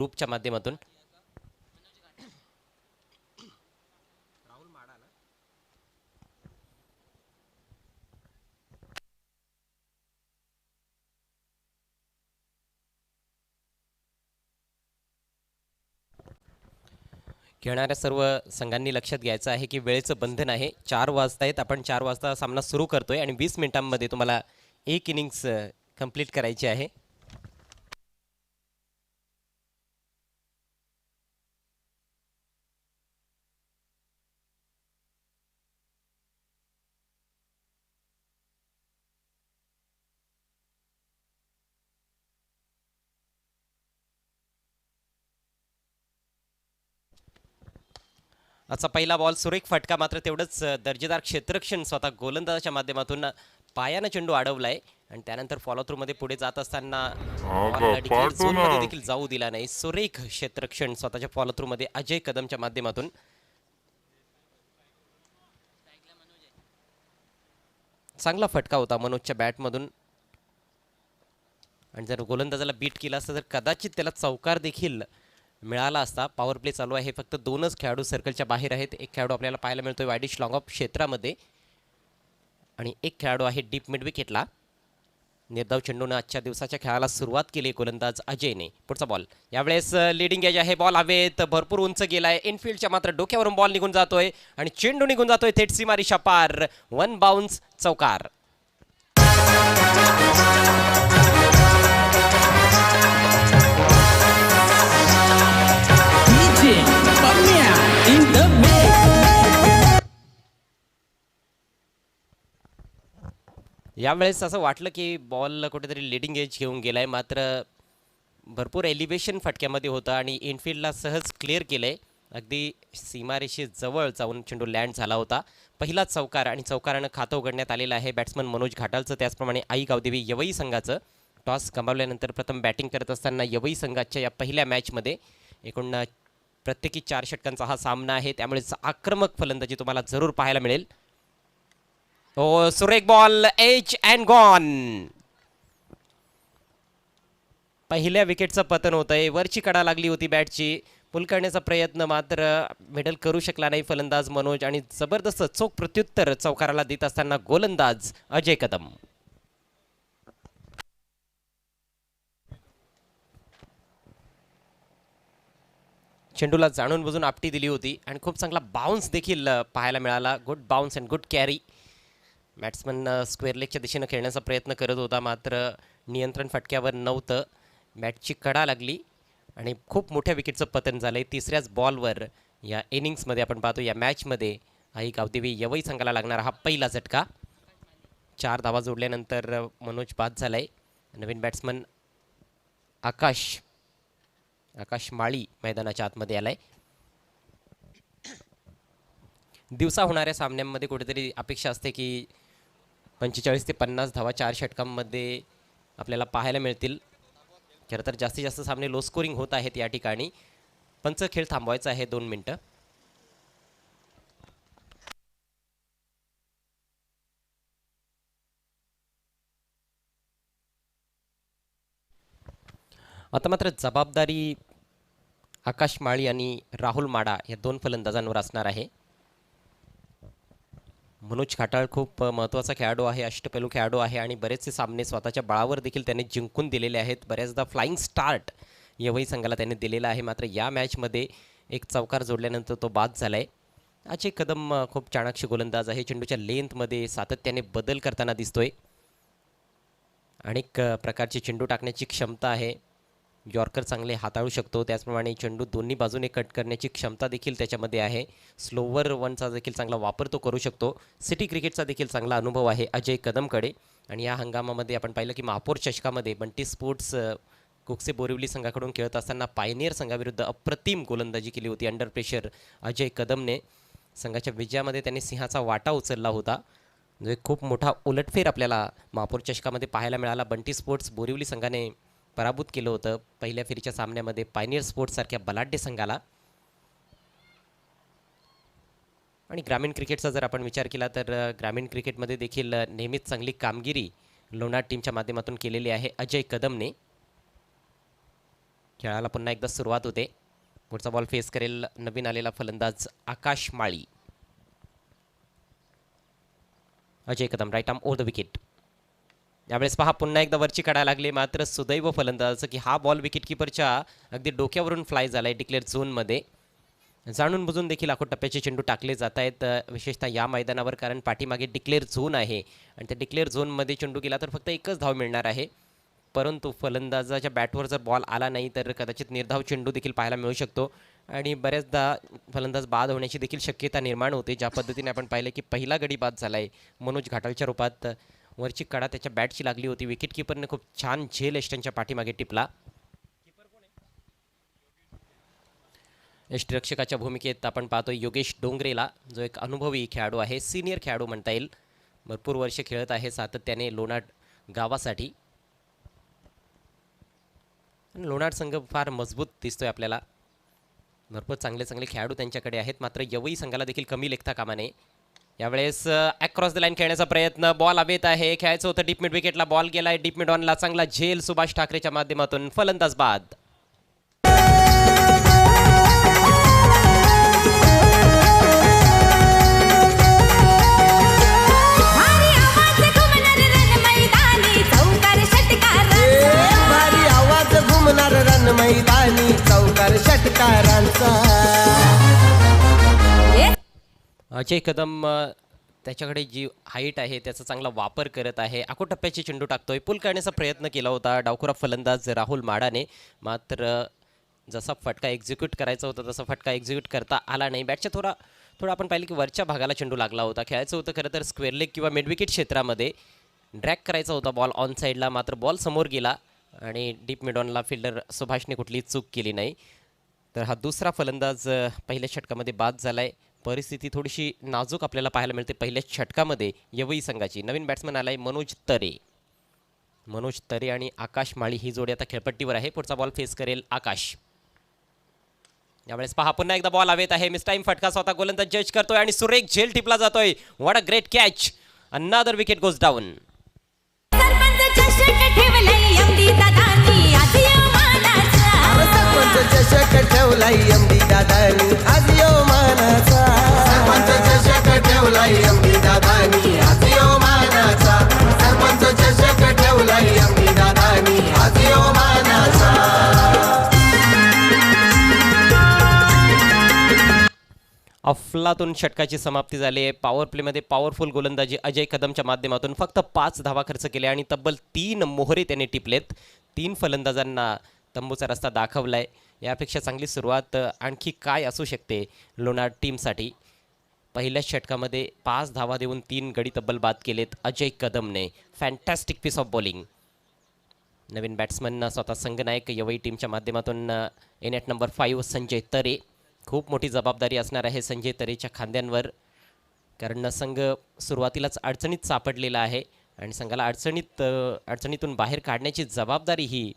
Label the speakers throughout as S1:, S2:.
S1: ग्रुपच्या माध्यमातून खेळणाऱ्या सर्व संघांनी लक्षात घ्यायचं आहे की वेळेचं बंधन आहे. 4 वाजता आहेत, आपण 4 वाजता सामना सुरू करतोय आणि 20 मिनिटांमध्ये तुम्हाला एक इनिंग्स कंप्लीट करायची आहे. आजचा पहिला बॉल सुरेख फटका, मात्र तेवढंच दर्जेदार क्षेत्ररक्षण स्वतः गोलंदाजाच्या माध्यमातून पायानं चेंडू अडवलाय आणि त्यानंतर फॉलो थ्रू मध्ये पुढे जात असताना बॉल डिक्लेअर झोन मध्ये देखील जाऊ दिला नाही. सुरेख क्षेत्ररक्षण स्वतःच्या फॉलो थ्रू मध्ये अजय कदमच्या माध्यमातून. चांगला फटका होता मनोजच्या बॅटमधून आणि जर गोलंदाजाला बीट केला असता तर कदाचित त्याला चौकार देखील मिळाला असता. पॉवर प्ले चालू आहे, फक्त 2च खेळाडू सर्कलच्या बाहेर आहेत. एक खेळाडू आपल्याला पाहायला मिळतोय वायडिश लॉंग ऑफ क्षेत्रामध्ये आणि एक खेळाडू आहे डीप मिड विकेटला. निर्धाव चेंडूनं आजच्या दिवसाच्या खेळाला सुरुवात केली गोलंदाज अजयने. पुढचा बॉल यावेळेस लिडिंग एज आहे. बॉल हवेत भरपूर उंच गेलाय, इनफिल्डच्या मात्र डोक्यावरून बॉल निघून जातोय आणि चेंडू निघून जातोय थेट सीमारेषा पार. 1 बाउन्स चौकार. यावेळेस असं वाटलं की बॉल कुठेतरी लिडिंग एज घेऊन गेलाय, मात्र भरपूर एलिव्हेशन फटक्यामध्ये होता आणि इनफिल्डला सहज क्लिअर केलंय. अगदी सीमारेषेजवळ जाऊन चेंडू लँड झाला होता. पहिला चौकार आणि चौकारानं खातं उघडण्यात आलेलं आहे बॅट्समन मनोज घाटालचं. त्याचप्रमाणे आई गावदेवी यवई संघाचं. टॉस गमावल्यानंतर प्रथम बॅटिंग करत असताना यवई संघाच्या या पहिल्या मॅचमध्ये एकूण प्रत्येकी 4 षटकांचा हा सामना आहे, त्यामुळे आक्रमक फलंदाजी तुम्हाला जरूर पाहायला मिळेल. हो, सुरेख बॉल, एच अँड गॉन. पहिल्या विकेटचं पतन होतंय. वरची कडा लागली होती बॅटची, पुल करण्याचा प्रयत्न मात्र मिडल करू शकला नाही फलंदाज मनोज आणि जबरदस्त चोख प्रत्युत्तर चौकाराला देत असताना गोलंदाज अजय कदम. चेंडूला जाणून बुजून आपटी दिली होती आणि खूप चांगला बाउन्स देखील पाहायला मिळाला. Good bounce and good carry. Batsman square लेगच्या दिशेनं खेळण्याचा प्रयत्न करत होता, मात्र नियंत्रण फटक्यावर नव्हतं. बॅटची कडा लागली आणि खूप मोठ्या विकेटचं पतन झालंय. तिसऱ्याच बॉलवर या इनिंग्समध्ये आपण पाहतो या मॅचमध्ये आई गावदेवी यवई संघाला लागणारा हा पहिला झटका. 4 धावा जोडल्यानंतर मनोज बाद झालाय. नवीन बॅट्समन आकाश माळी मैदानाच्या आतमध्ये आलाय. दिवसा होणाऱ्या सामन्यांमध्ये कुठेतरी अपेक्षा असते की 45 ते 50 धावा 4 षटकांमध्ये आपल्याला पाहायला मिळतील. खरं तर जास्तीत जास्त सामने लो स्कोरिंग होत आहेत या ठिकाणी. पंच खेळ थांबवायचा आहे 2 मिनिटं. आता मात्र जबाबदारी आकाश माळी आणि राहुल माडा या 2 फलंदाजांवर असणार आहे. मनोज खाटाळ खूप महत्त्वाचा खेळाडू आहे, अष्टपैलू खेळाडू आहे आणि बरेचसे सामने स्वतःच्या बळावर देखील त्याने जिंकून दिलेले आहेत. बऱ्याचदा फ्लाइंग स्टार्ट यवई संघाला त्याने दिलेला आहे, मात्र या मॅचमध्ये एक चौकार जोडल्यानंतर तो बाद झाला आहे. अजय कदम खूप चाणाक्ष गोलंदाज आहे. चेंडूच्या लेंथमध्ये सातत्याने बदल करताना दिसतोय. अनेक प्रकारचे चेंडू टाकण्याची क्षमता आहे. यॉर्कर चांगले हाताळू शकतो, त्याचप्रमाणे चेंडू दोन्ही बाजूने कट करण्याची क्षमता देखील त्याच्यामध्ये आहे. स्लोवर वनचा देखील चांगला वापर तो करू शकतो. सिटी क्रिकेटचा देखील चांगला अनुभव आहे अजय कदमकडे. आणि या हंगामामध्ये आपण पाहिलं की महापौर चषकामध्ये बंटी स्पोर्ट्स कुकसे बोरिवली संघाकडून खेळत असताना पायनियर संघाविरुद्ध अप्रतिम गोलंदाजी केली होती अंडर प्रेशर अजय कदमने. संघाच्या विजयामध्ये त्यांनी सिंहाचा वाटा उचलला होता. म्हणजे खूप मोठा उलटफेर आपल्याला महापौर चषकामध्ये पाहायला मिळाला. बंटी स्पोर्ट्स बोरिवली संघाने पराभूत केलं होतं पहिल्या फेरीच्या सामन्यामध्ये पायनियर स्पोर्ट्स सारख्या बलाढ्य संघाला. आणि ग्रामीण क्रिकेटचा जर आपण विचार केला तर ग्रामीण क्रिकेटमध्ये देखील नेहमीच चांगली कामगिरी लोणार टीमच्या माध्यमातून केलेली आहे अजय कदमने. खेळाला पुन्हा एकदा सुरुवात होते. पुढचा बॉल फेस करेल नवीन आलेला फलंदाज Akash Mali. Ajay Kadam right arm over the wicket. यावेळेस पहा पुन्हा एकदा वरची काढायला लागले, मात्र सुदैव फलंदाज की हा बॉल विकेट किपरच्या अगदी डोक्यावरून फ्लाय झालाय डिक्लेअर झोनमध्ये. जाणून बुजून देखील आखो टप्प्याचे चेंडू टाकले जात आहेत, विशेषतः या मैदानावर, कारण पाठीमागे डिक्लेअर झोन आहे आणि त्या डिक्लेअर झोनमध्ये चेंडू गेला तर फक्त एकच धाव मिळणार आहे. परंतु फलंदाजाच्या बॅटवर जर बॉल आला नाही तर कदाचित निर्धाव चेंडू देखील पाहायला मिळू शकतो आणि बऱ्याचदा फलंदाज बाद होण्याची देखील शक्यता निर्माण होते. ज्या पद्धतीने आपण पाहिलं की पहिला गडी बाद झाला आहे मनोज घाटालच्या रूपात. वरची कडा त्याच्या बॅटची लागली होती. विकेट किपरने खूप छान झेल एस्टनच्या पाठीमागे टिपला. यष्टिरक्षकाच्या भूमिकेत आपण पाहतोय योगेश डोंगरेला, जो एक अनुभवी खेळाडू आहे, सिनियर खेळाडू म्हणता येईल. भरपूर वर्ष खेळत आहे सातत्याने लोणाड गावासाठी. लोणाड संघ फार मजबूत दिसतोय आपल्याला. भरपूर चांगले चांगले खेळाडू त्यांच्याकडे आहेत, मात्र यवई संघाला देखील कमी लेखता कामा नये. यावेळेस अक्रॉस द लाईन खेळण्याचा प्रयत्न, बॉल हवेत आहे, खेळायचं होतं डीप मिड विकेटला, बॉल गेलाय डीप मिड ऑनला, चांगला झेल सुभाष ठाकरेच्या माध्यमातून, फलंदाज बाद.
S2: मैदानी चौकार षटकारांचा.
S1: अजय कदम त्याच्याकडे जी हाईट आहे त्याचा चांगला वापर करत आहे. आखो टप्प्याचे चेंडू टाकतोय. पुल करण्याचा प्रयत्न केला होता डावखुरा फलंदाज राहुल माडाने, मात्र जसा फटका एक्झिक्यूट करायचा होता तसा फटका एक्झिक्यूट करता आला नाही. बॅटच्या थोडा आपण पाहिलं की वरच्या भागाला चेंडू लागला होता. खेळायचं होतं खरं तर स्क्वेअर लेग किंवा मिड विकेट क्षेत्रामध्ये, ड्रॅग करायचा होता बॉल ऑन साईडला, मात्र बॉल समोर गेला आणि डीप मिडॉनला फिल्डर सुभाषने कुठलीही चूक केली नाही. तर हा दुसरा फलंदाज पहिल्या षटकामध्ये बाद झालाय. परिस्थिती थोडीशी नाजूक आपल्याला पाहायला मिळते पहिल्या षटकामध्ये यवई संघाची. नवीन बॅट्समन आलाय मनोज तरे आणि आकाश माळी ही जोडी आता खेळपट्टीवर आहे. पुढचा बॉल फेस करेल आकाश. यावेळेस पहा पुन्हा एकदा बॉल हवेत आहे, मिस टाइम फटका स्वतः गोलंदाज जज करतोय आणि सुरेख झेल टिपला जातोय. What a great catch. Another wicket goes down.
S2: चषक ठेवलाई एमडी दादानी आज यो मानाचा. सरपंच चषक ठेवलाई एमडी दादानी आज यो मानाचा. सरपंच चषक ठेवलाई एमडी दादानी आज यो मानाचा.
S1: अफलातून षटकाची समाप्ती झाली आहे. पॉवर प्लेमध्ये पॉवरफुल गोलंदाजी अजय कदमच्या माध्यमातून फक्त 5 धावा खर्च केल्या आणि तब्बल 3 मोहरे त्याने टिपलेत. 3 फलंदाजांना तंबूचा रस्ता दाखवलाय. यापेक्षा चांगली सुरुवात आणखी काय असू शकते लोणाड टीमसाठी. पहिल्याच षटकामध्ये 5 धावा देऊन 3 गडी तब्बल बाद केलेत अजय कदमने. Fantastic piece of bowling. नवीन बॅट्समन स्वतः संघनायक यवई टीमच्या माध्यमातून एनेट नंबर 5 संजय तरे. खूप मोठी जबाबदारी असणार आहे संजय तरेच्या खांद्यांवर, कारण संघ सुरुवातीलाच अडचणीत सापडलेला आहे आणि संघाला अडचणीतून बाहेर काढण्याची जबाबदारी ही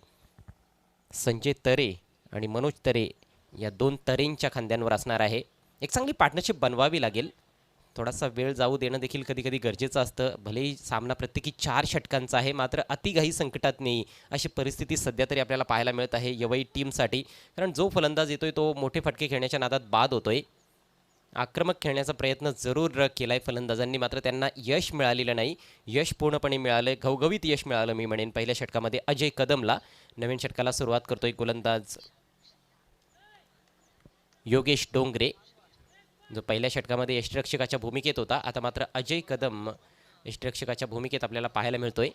S1: संजय तरे आणि मनोज तरे या 2 तरेंच्या खांद्यांवर असणार आहे. एक चांगली पार्टनरशिप बनवावी लागेल. थोडासा वेळ जाऊ देणं देखील कधी कधी गरजेचं असतं. भलेही सामना प्रत्येकी 4 षटकांचा आहे, मात्र अतिघाई संकटात नाही अशी परिस्थिती सध्या तरी आपल्याला पाहायला मिळत आहे यवई टीमसाठी. कारण जो फलंदाज येतोय तो मोठे फटके खेळण्याच्या नादात बाद होतोय. आक्रमक खेळण्याचा प्रयत्न जरूर केलाय फलंदाजांनी, मात्र त्यांना यश मिळालेलं नाही. यश पूर्णपणे मिळालं, घवघवीत यश मिळालं मी म्हणेन पहिल्या षटकामध्ये अजय कदमला. नवीन षटकाला सुरुवात करतोय गोलंदाज योगेश डोंगरे, जो पहिल्या षटकामध्ये यष्टिरक्षकाच्या भूमिकेत होता. आता मात्र अजय कदम यष्टिरक्षकाच्या भूमिकेत आपल्याला पाहायला मिळतोय.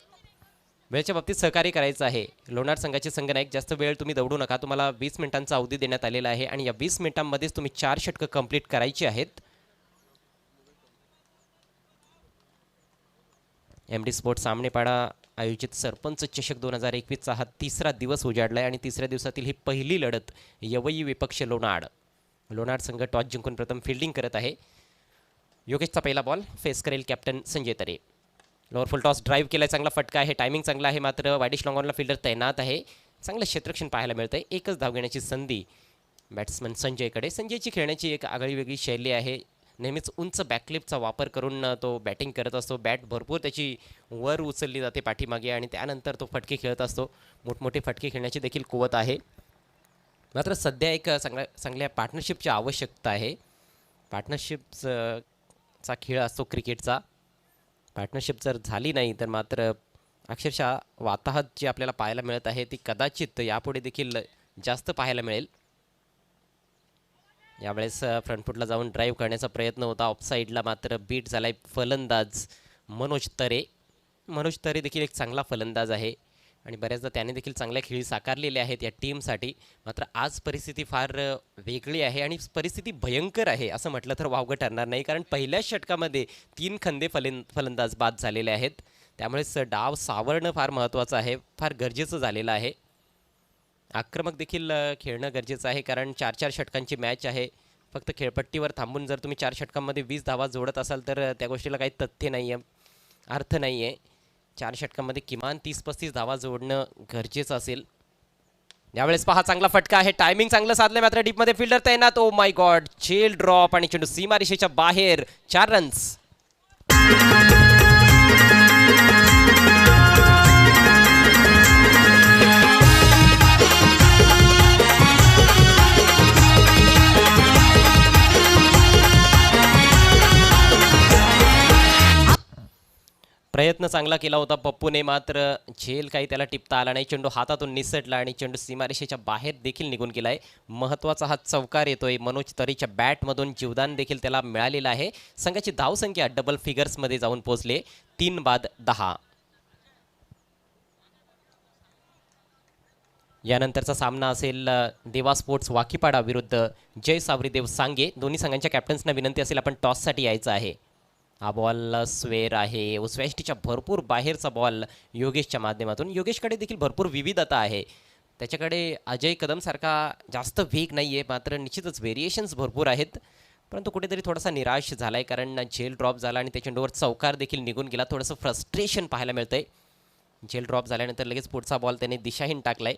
S1: वेळेच्या बाबतीत सहकार्य करायचं आहे. लोणार संघाचे संघनायक जास्त वेळ तुम्ही दौडू नका. तुम्हाला 20 मिनिटांचा अवधी देण्यात आलेला आहे आणि या 20 मिनिटांमध्येच तुम्ही 4 षटकं कंप्लीट करायची आहेत. MD स्पोर्ट्स सामनेपाडा आयोजित सरपंच चषक 2021चा हा 3रा दिवस उजाडला आहे आणि 3ऱ्या दिवसातील ही पहिली लढत यवई विपक्ष लोणाड संघ टॉस जिंकून प्रथम फिल्डिंग करत आहे. योगेशचा पहिला बॉल फेस करेल कॅप्टन संजय तरे. लोअर फुल टॉस ड्राईव्ह केलाय, चांगला फटका आहे, टायमिंग चांगला आहे, मात्र वाईडिश लॉंगॉनला फिल्डर तैनात आहे. चांगलं क्षेत्ररक्षण पाहायला मिळतं आहे. एकच धाव घेण्याची संधी बॅट्समन संजयकडे. संजयची खेळण्याची एक आगळी वेगळी शैली आहे. नेहमीच उंच बॅकलिपचा वापर करून तो बॅटिंग करत असतो. बॅट भरपूर त्याची वर उचलली जाते पाठीमागे आणि त्यानंतर तो फटके खेळत असतो. मोठमोठे फटके खेळण्याची देखील कुवत आहे. मात्र सध्या एक चांगल्या पार्टनरशिपची आवश्यकता आहे. पार्टनरशिपचा खेळ असतो क्रिकेटचा. पार्टनरशिप जर झाली नाही तर मात्र अक्षरशः वाताहत जी आपल्याला पाहायला मिळत आहे ती कदाचित यापुढे देखील जास्त पाहायला मिळेल. यावेळेस फ्रंट फुटला जाऊन ड्राईव्ह करण्याचा प्रयत्न होता. ऑफसाईडला मात्र बीट झालाय फलंदाज मनोज तरे. मनोज तरे देखील एक चांगला फलंदाज आहे आणि बऱ्याचदा त्याने देखील चांगल्या खेळी साकारलेल्या आहेत या टीमसाठी. मात्र आज परिस्थिती फार वेगळी आहे आणि परिस्थिती भयंकर आहे असं म्हटलं तर वावगं ठरणार नाही, कारण पहिल्याच षटकामध्ये 3 खंदे फलंदाज बाद झालेले आहेत. त्यामुळेच डाव सावरणं फार महत्त्वाचं आहे, फार गरजेचं झालेलं आहे. आक्रमक देखील खेळणं गरजेचं आहे, कारण 4-4 षटकांची मॅच आहे. फक्त खेळपट्टीवर थांबून जर तुम्ही 4 षटकांमध्ये 20 धावा जोडत असाल तर त्या गोष्टीला काही तथ्य नाही आहे, अर्थ नाही आहे. 4 षटकांमध्ये किमान 30-35 धावा जोडणं गरजेचं असेल. यावेळेस पहा चांगला फटका आहे, टायमिंग चांगलं साधलं, मात्र डीपमध्ये फिल्डर तैनात. ओ माय गॉड, झेल ड्रॉप आणि चेंडू सीमारेषेच्या बाहेर. 4 रन्स. प्रयत्न चांगला केला होता पप्पूने, मात्र झेल काही त्याला टिपता आला नाही. चेंडू हातातून निसटला आणि चेंडू सीमारेषेच्या बाहेर देखील निघून गेलाय. महत्त्वाचा हा चौकार येतोय. मनोज तरेच्या बॅटमधून जीवदान देखील त्याला मिळालेलं आहे. संघाची धावसंख्या डबल फिगर्समध्ये जाऊन पोहोचले, 3 बाद 10. यानंतरचा सामना असेल देवा स्पोर्ट्स वाकीपाडा विरुद्ध जय सावरीदेव सांगे. दोन्ही संघांच्या कॅप्टन्सना विनंती असेल आपण टॉससाठी यायचं आहे. हा बॉल स्वेअर आहे, उजव्या भरपूर बाहेरचा बॉल योगेशच्या माध्यमातून. योगेशकडे देखील भरपूर विविधता आहे. त्याच्याकडे अजय कदमसारखा जास्त वेग नाही आहे, मात्र निश्चितच व्हेरिएशन्स भरपूर आहेत. परंतु कुठेतरी थोडासा निराश झाला आहे, कारण झेल ड्रॉप झाला आणि त्या चेंडूवर चौकार देखील निघून गेला. थोडंसं फ्रस्ट्रेशन पाहायला मिळतं आहे. झेल ड्रॉप झाल्यानंतर लगेच पुढचा बॉल त्याने दिशाहीन टाकला आहे.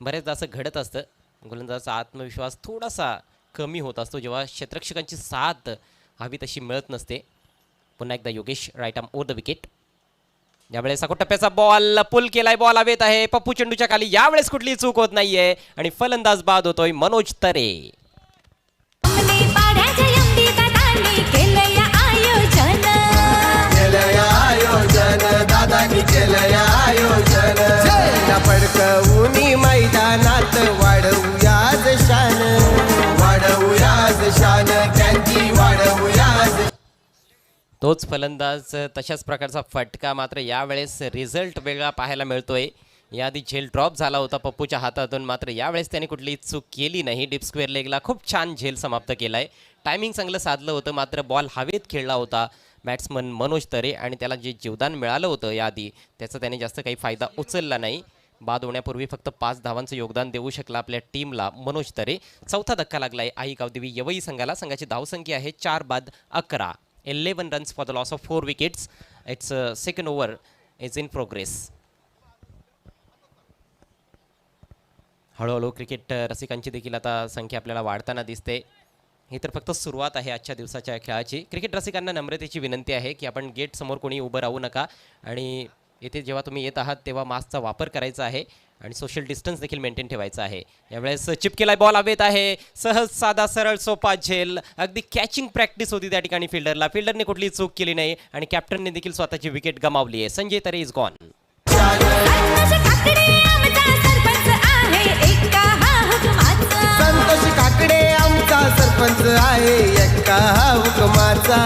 S1: बरेचदा असं घडत असतं. गोलंदाजाचा आत्मविश्वास थोडासा कमी होत असतो जेव्हा क्षेत्ररक्षकांची साथ हवी तशी मिळत नसते. पुन्हा एकदा Yogesh right arm over the wicket. यावेळेस साखो टप्प्याचा बॉल पुल केलाय, बॉल हवेत आहे पप्पू चेंडूच्या खाली. यावेळेस कुठली चूक होत नाहीये आणि फलंदाज बाद होतोय मनोज तरे.
S2: पडकवूनी मैदानात वाढवूया शान, वाढवूया शान, त्यांची वाढवूया.
S1: तोच फलंदाज, तशाच प्रकारचा फटका, मात्र यावेळेस रिझल्ट वेगळा पाहायला मिळतोय. याआधी झेल ड्रॉप झाला होता पप्पूच्या हातातून, मात्र यावेळेस त्याने कुठलीही चूक केली नाही. डीप स्क्वेअर लेगला खूप छान झेल समाप्त केलाय. टायमिंग चांगलं साधलं होतं, मात्र बॉल हवेत खेळला होता बॅट्समन मनोज तरे आणि त्याला जे जीवदान मिळालं होतं याआधी त्याचा त्याने जास्त काही फायदा उचलला नाही. बाद होण्यापूर्वी फक्त 5 धावांचं योगदान देऊ शकला आपल्या टीमला मनोज तरे. चौथा धक्का लागलाय आई गावदेवी यवई संघाला. संघाची धावसंख्या आहे 4 बाद 11. 11 runs for the loss of 4 wickets. Its second over is in progress. हळूहळू क्रिकेट रसिकांची देखील आता संख्या आपल्याला वाढताना दिसते. ही तर फक्त सुरुवात आहे आजच्या दिवसाच्या खेळाची. क्रिकेट रसिकांना नम्रतेची विनंती आहे की आपण गेट समोर कोणी उभं राहू नका आणि येथे जेव्हा तुम्ही येत आहात तेव्हा मास्कचा वापर करायचा आहे आणि सोशल डिस्टन्स देखील मेंटेन ठेवायचा आहे. यावेळेस चिप केलाय, बॉल हवेत आहे. सहज साधा सरळ सोपा झेल. अगदी कॅचिंग प्रॅक्टिस होती त्या ठिकाणी फिल्डरला. फिल्डरने कुठलीही चूक केली नाही आणि कॅप्टनने देखील स्वतःची विकेट गमावली आहे. संजय तरे इज गॉन.
S2: संतोष काकडे आमचा सरपंच आहे एका हुकुमाचा.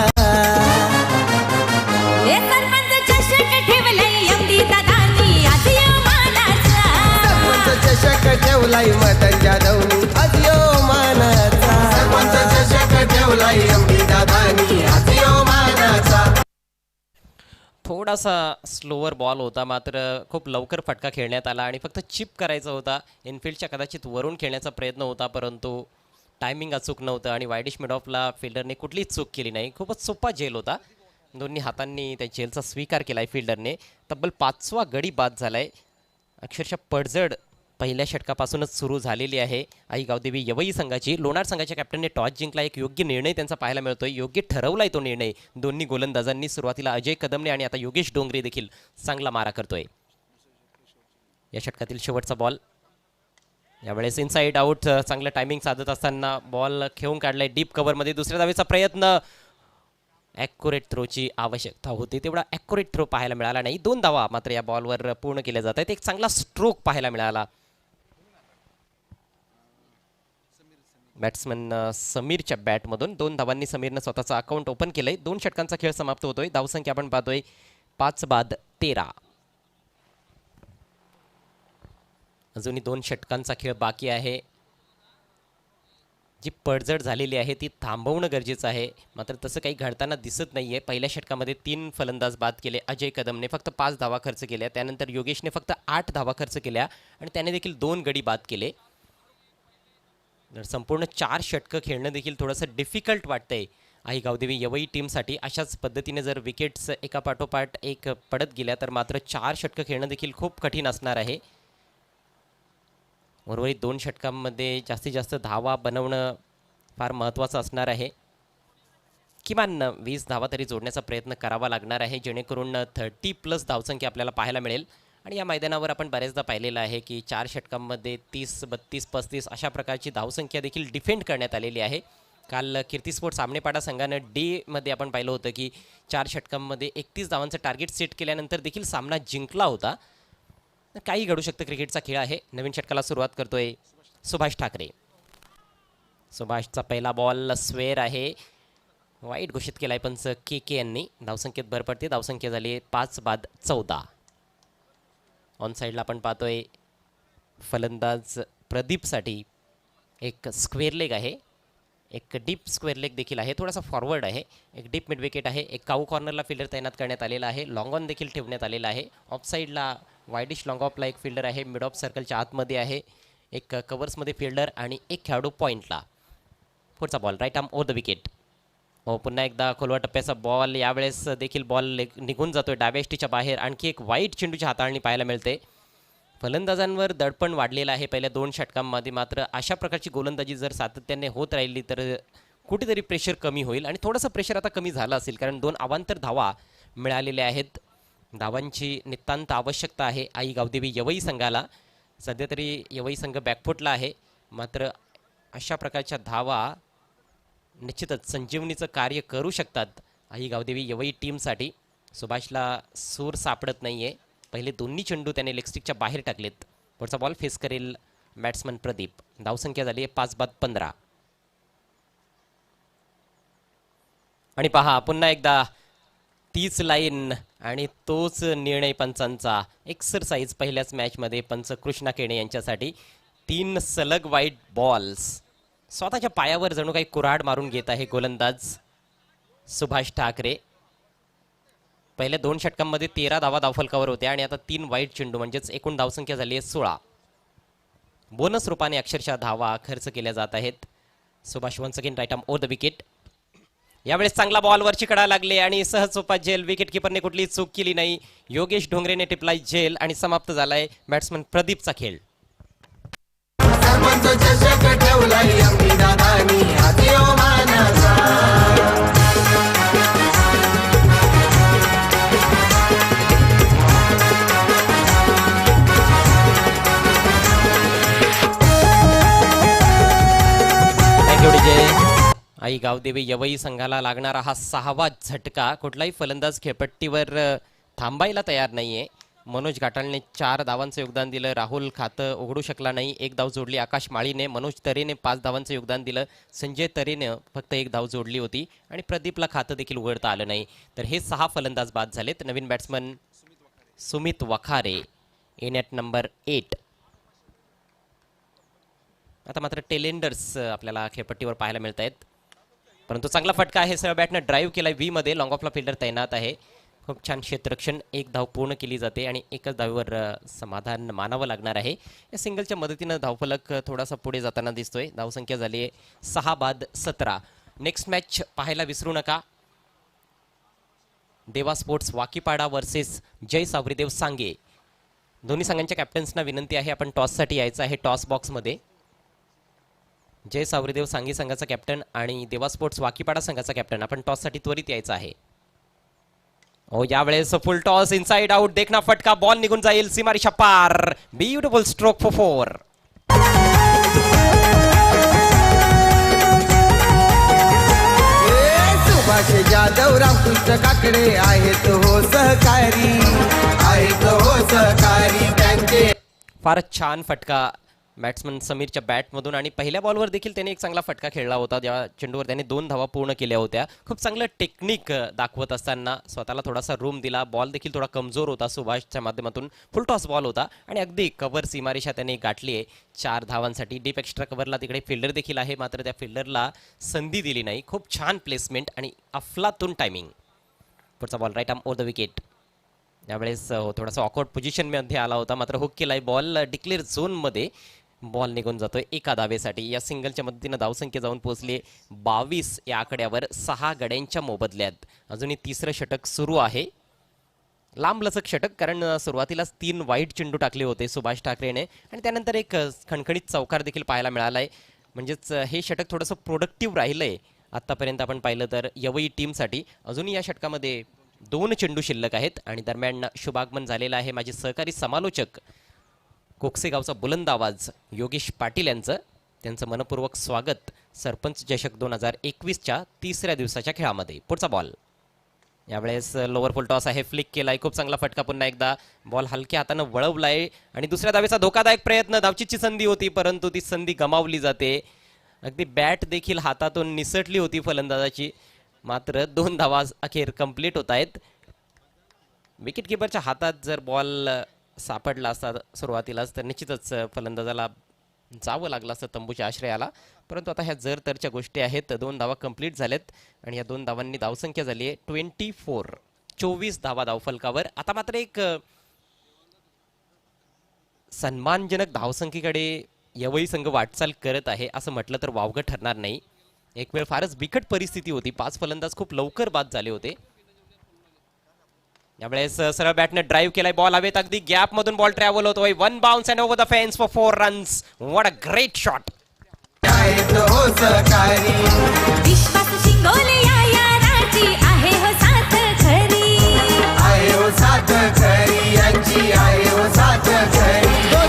S2: चषक ठेवलाई मदन जाधवनी आज यो मानाचा. सरपंच चषक ठेवलाई एमडी दादानी आज यो मानाचा.
S1: थोडासा स्लोअर बॉल होता, मात्र खूप लवकर फटका खेळण्यात आला आणि फक्त चिप करायचा होता. इनफिल्डच्या कदाचित वरून खेळण्याचा प्रयत्न होता, परंतु टायमिंग अचूक नव्हतं आणि वायडिश मिड ऑफला फिल्डरने कुठलीच चूक केली नाही. खूपच सोपा झेल होता. दोन्ही हातांनी त्या झेलचा स्वीकार केला आहे फिल्डरने. तब्बल 5वा गडी बाद झाला आहे. अक्षरशः पडझड पहिल्या षटकापासूनच सुरू झालेली आहे आई गावदेवी यवई संघाची. लोणार संघाच्या कॅप्टनने टॉस जिंकला. एक योग्य निर्णय त्यांचा पाहायला मिळतोय. योग्य ठरवलाय तो निर्णय दोन्ही गोलंदाजांनी. सुरुवातीला अजय कदमने आणि आता योगेश डोंगरे देखील चांगला मारा करतोय. या षटकातील शेवटचा बॉल यावेळेस इनसाइड आउट चांगलं टायमिंग साधत असताना बॉल खेळून काढलाय डीप कव्हरमध्ये. दुसऱ्या धावेचा प्रयत्न, ॲक्युरेट थ्रोची आवश्यकता होती, तेवढा ॲक्युरेट थ्रो पाहायला मिळाला नाही. 2 धावा मात्र या बॉलवर पूर्ण केल्या जात आहेत. एक चांगला स्ट्रोक पाहायला मिळाला बॅट्समन समीरच्या बॅटमधून. 2 धावांनी समीरनं स्वतःचं अकाउंट ओपन केलंय. 2 षटकांचा खेळ समाप्त होतोय. धावसंख्या आपण पाहतोय 5 बाद 13. अजूनही 2 षटकांचा खेळ बाकी आहे. जी पडझड झालेली आहे ती थांबवणं गरजेचं आहे, मात्र तसं काही घडताना दिसत नाहीये. पहिल्या षटकामध्ये 3 फलंदाज बाद केले. अजय कदमने फक्त 5 धावा खर्च केल्या, त्यानंतर योगेशने फक्त 8 धावा खर्च केल्या आणि त्याने देखील 2 गडी बाद केले. संपूर्ण 4 षटकं खेळणं देखील थोडंसं डिफिकल्ट वाटतंय आई गावदेवी यवई टीमसाठी. अशाच पद्धतीने जर विकेट्स एका पाठोपाठ एक पडत गेल्या तर मात्र 4 षटकं खेळणं देखील खूप कठीण असणार आहे. उर्वरित 2 षटकांमध्ये जास्तीत जास्त धावा बनवणं फार महत्त्वाचं असणार आहे. किमान 20 धावा तरी जोडण्याचा प्रयत्न करावा लागणार आहे, जेणेकरून 30+ धावसंख्या आपल्याला पाहायला मिळेल. आणि या मैदानावर आपण बरेचदा पाहिलेलं आहे की 4 षटकांमध्ये 30, 32, 35 अशा प्रकारची धावसंख्या देखील डिफेंड करण्यात आलेली आहे. काल कीर्ती स्पोर्ट्स सामनेपाडा संघानं मध्ये आपण पाहिलं होतं की 4 षटकांमध्ये 31 धावांचं टार्गेट सेट केल्यानंतर देखील सामना जिंकला होता. काही घडू शकतं, क्रिकेटचा खेळ आहे. नवीन षटकाला सुरुवात करतोय सुभाष ठाकरे. सुभाषचा पहिला बॉल स्वेअर आहे, वाईट घोषित केलाय पंच के यांनी. धावसंख्येत भर पडते. धावसंख्या झाली 5 बाद 14. ऑन साईडला आपण पाहतोय फलंदाज प्रदीपसाठी एक स्क्वेअर लेग आहे, एक डीप स्क्वेअर लेग देखील आहे, थोडासा फॉरवर्ड आहे, एक डीप मिड विकेट आहे, एक काऊ कॉर्नरला फिल्डर तैनात करण्यात आलेला आहे, लॉंग ऑन देखील ठेवण्यात आलेला आहे. ऑफ साईडला वाईडिश लॉंग ऑफला एक फिल्डर आहे, मिड ऑफ सर्कलच्या आतमध्ये आहे, एक कव्हर्समध्ये फिल्डर आणि एक खेळाडू पॉईंटला. पुढचा ball right arm over the wicket. पुन्हा एकदा खोलवा टप्प्याचा बॉल. यावेळेस देखील बॉल निघून जातोय डाव्या एष्टीच्या बाहेर. आणखी एक वाईट चेंडूची हाताळणी पाहायला मिळते. फलंदाजांवर दडपण वाढलेलं आहे पहिल्या 2 षटकांमध्ये. मात्र अशा प्रकारची गोलंदाजी जर सातत्याने होत राहिली तर कुठेतरी प्रेशर कमी होईल आणि थोडंसं प्रेशर आता कमी झालं असेल, कारण 2 अवांतर धावा मिळालेल्या आहेत. धावांची नितांत आवश्यकता आहे आई गावदेवी यवई संघाला. सध्या तरी यवई संघ बॅकफुटला आहे, मात्र अशा प्रकारच्या धावा निश्चितच संजीवनीचं कार्य करू शकतात आई गावदेवी यवई टीमसाठी. सुभाषला सूर सापडत नाहीये. पहिले दोन्ही चेंडू त्याने लेगस्टिकच्या बाहेर टाकलेत. पुढचा बॉल फेस करेल बॅट्समन प्रदीप. धावसंख्या झाली आहे 5 बाद 15. आणि पहा पुन्हा एकदा तीच लाईन आणि तोच निर्णय पंचांचा. एक्सरसाइज पहिल्याच मॅचमध्ये पंच कृष्णा केणे यांच्यासाठी. 3 सलग वाईट बॉल्स. स्वतःच्या पायावर जणू काही कुऱ्हाड मारून घेत आहे गोलंदाज सुभाष ठाकरे. पहिल्या 2 षटकांमध्ये 13 धावा धावफलकावर होत्या आणि आता 3 वाईट चेंडू, म्हणजेच एकूण धावसंख्या झाली आहे 16. बोनस रूपाने अक्षरशः धावा खर्च केल्या जात आहेत. Subhash once again right arm over the wicket. यावेळेस चांगला बॉल वरची कडा लागले आणि सहज सोपा झेल. विकेट किपरने कुठलीही चूक केली नाही. योगेश ढोंगरेने टिपलाय झेल आणि समाप्त झालाय बॅट्समन प्रदीपचा खेळ.
S2: सरपंच चषक ठेवलाय एमडी दादानी हाती ओ मानाचा.
S1: Thank you DJ. आई गावदेवी यवई संघाला लागणारा हा 6वा झटका. कुठलाही फलंदाज खेळपट्टीवर थांबायला तयार नाहीये. मनोज घाटाळने 4 धावांचं योगदान दिलं. राहुल खातं उघडू शकला नाही, 1 धाव जोडली आकाश माळीने. मनोज तरेने 5 धावांचं योगदान दिलं. संजय तरेने फक्त 1 धाव जोडली होती आणि प्रदीपला खातं देखील उघडता आलं नाही. तर हे 6 फलंदाज बाद झालेत. नवीन batsman Sumit Wakhare in at number 8. आता मात्र टेलेंडर्स आपल्याला खेळपट्टीवर पाहायला मिळत आहेत, परंतु चांगला फटका आहे. सरळ बॅटनं ड्राईव्ह केलाय व्ही मध्ये. लॉंग ऑफला फिल्डर तैनात आहे. खूप छान क्षेत्ररक्षण. 1 धाव पूर्ण केली जाते आणि एकच धावीवर समाधान मानावं लागणार आहे. या सिंगलच्या मदतीनं धावफलक थोडासा पुढे जाताना दिसतोय. धावसंख्या झाली आहे 6 बाद 17. नेक्स्ट मॅच पाहायला विसरू नका. देवा स्पोर्ट्स वाकीपाडा वर्सेस जय सावरीदेव सांगे. दोन्ही संघांच्या कॅप्टन्सना विनंती आहे आपण टॉससाठी यायचं आहे. टॉस बॉक्समध्ये जय सावरीदेव सांगे संघाचा कॅप्टन आणि देवा स्पोर्ट्स वाकीपाडा संघाचा कॅप्टन आपण टॉससाठी त्वरित यायचं आहे. यावेळेस फुल टॉस इनसाइड आउट. देखना फटका. बॉल निघून जाईल सीमारेषा पार. Beautiful stroke for 4.
S2: Jadhav Ramkrishna Kakade आहेत हो सहकारी, आहेत हो सहकारी त्यांचे.
S1: फारच छान फटका बॅट्समन समीरच्या बॅटमधून आणि पहिल्या बॉलवर देखील त्याने एक चांगला फटका खेळला होता. ज्या चेंडूवर त्याने 2 धावा पूर्ण केल्या होत्या. खूप चांगलं टेक्निक दाखवत असताना स्वतःला थोडासा रूम दिला. बॉल देखील थोडा कमजोर होता सुभाषच्या माध्यमातून. फुल टॉस बॉल होता आणि अगदी कव्हर सीमारेषा त्याने गाठली आहे 4 धावांसाठी. डीप एक्स्ट्रा कव्हरला तिकडे फिल्डर देखील आहे, मात्र त्या फिल्डरला संधी दिली नाही. खूप छान प्लेसमेंट आणि अफलातून टायमिंग. पुढचा ball right arm over the wicket. यावेळेस थोडासा ऑकवर्ड पोझिशनमध्ये आला होता, मात्र हुक केलाय बॉल. डिक्लेअर झोनमध्ये बॉल निघून जातोय एका धावेसाठी. या सिंगलच्या मदतीनं धावसंख्या जाऊन पोहोचली 22 या आकड्यावर 6 गड्यांच्या मोबदल्यात. अजूनही तिसरं षटक सुरू आहे. लांब लचक षटक, कारण सुरुवातीलाच 3 वाईट चेंडू टाकले होते सुभाष ठाकरेने आणि त्यानंतर एक खणखणीत चौकार देखील पाहायला मिळालाय. म्हणजेच हे षटक थोडंसं प्रोडक्टिव्ह राहिलंय आत्तापर्यंत आपण पाहिलं तर यवई टीमसाठी. अजूनही या षटकामध्ये 2 चेंडू शिल्लक आहेत आणि दरम्यान शुभागमन झालेला आहे. माझे सहकारी समालोचक कोकसेगावचा बुलंद आवाज योगेश पाटील यांचं. त्यांचं मनपूर्वक स्वागत सरपंच चषक 2021च्या 3ऱ्या दिवसाच्या खेळामध्ये. पुढचा बॉल यावेळेस लोअर फुल टॉस आहे, फ्लिक केलाय. खूप चांगला फटका पुन्हा एकदा. बॉल हलक्या हातानं वळवलाय आणि दुसऱ्या धावेचा धोकादायक प्रयत्न. धावचीची संधी होती परंतु ती संधी गमावली जाते. अगदी बॅट देखील हातातून निसटली होती फलंदाजाची, मात्र 2 धावा अखेर कंप्लीट होत आहेत. विकेट किपरच्या हातात जर बॉल सापडला असता सुरुवातीलाच तर निश्चितच फलंदाजाला जावं लागलं असतं तंबूच्या आश्रयाला. परंतु आता ह्या जर तरच्या गोष्टी आहेत. 2 धावा कंप्लीट झाल्यात आणि या 2 धावांनी धावसंख्या झाली आहे 24 धावा धावफलकावर. आता मात्र एक सन्मानजनक धावसंख्येकडे यवई संघ वाटचाल करत आहे असं म्हटलं तर वावगं ठरणार नाही. एक वेळ फारच बिकट परिस्थिती होती. 5 फलंदाज खूप लवकर बाद झाले होते. यावेळेस सरळ बॅटने ड्राईव्ह केलाय. बॉल हवेत, अगदी गॅप मधून बॉल ट्रॅव्हल होतोय. 1 bounce and over the fence for 4 runs. What a great shot.
S2: आहेत हो सहकारी,
S3: विश्वास शिंगोले या राजी आहे हो साथ खरी.
S2: आहे हो साथ खरी यांची, आहे हो साथ खरी.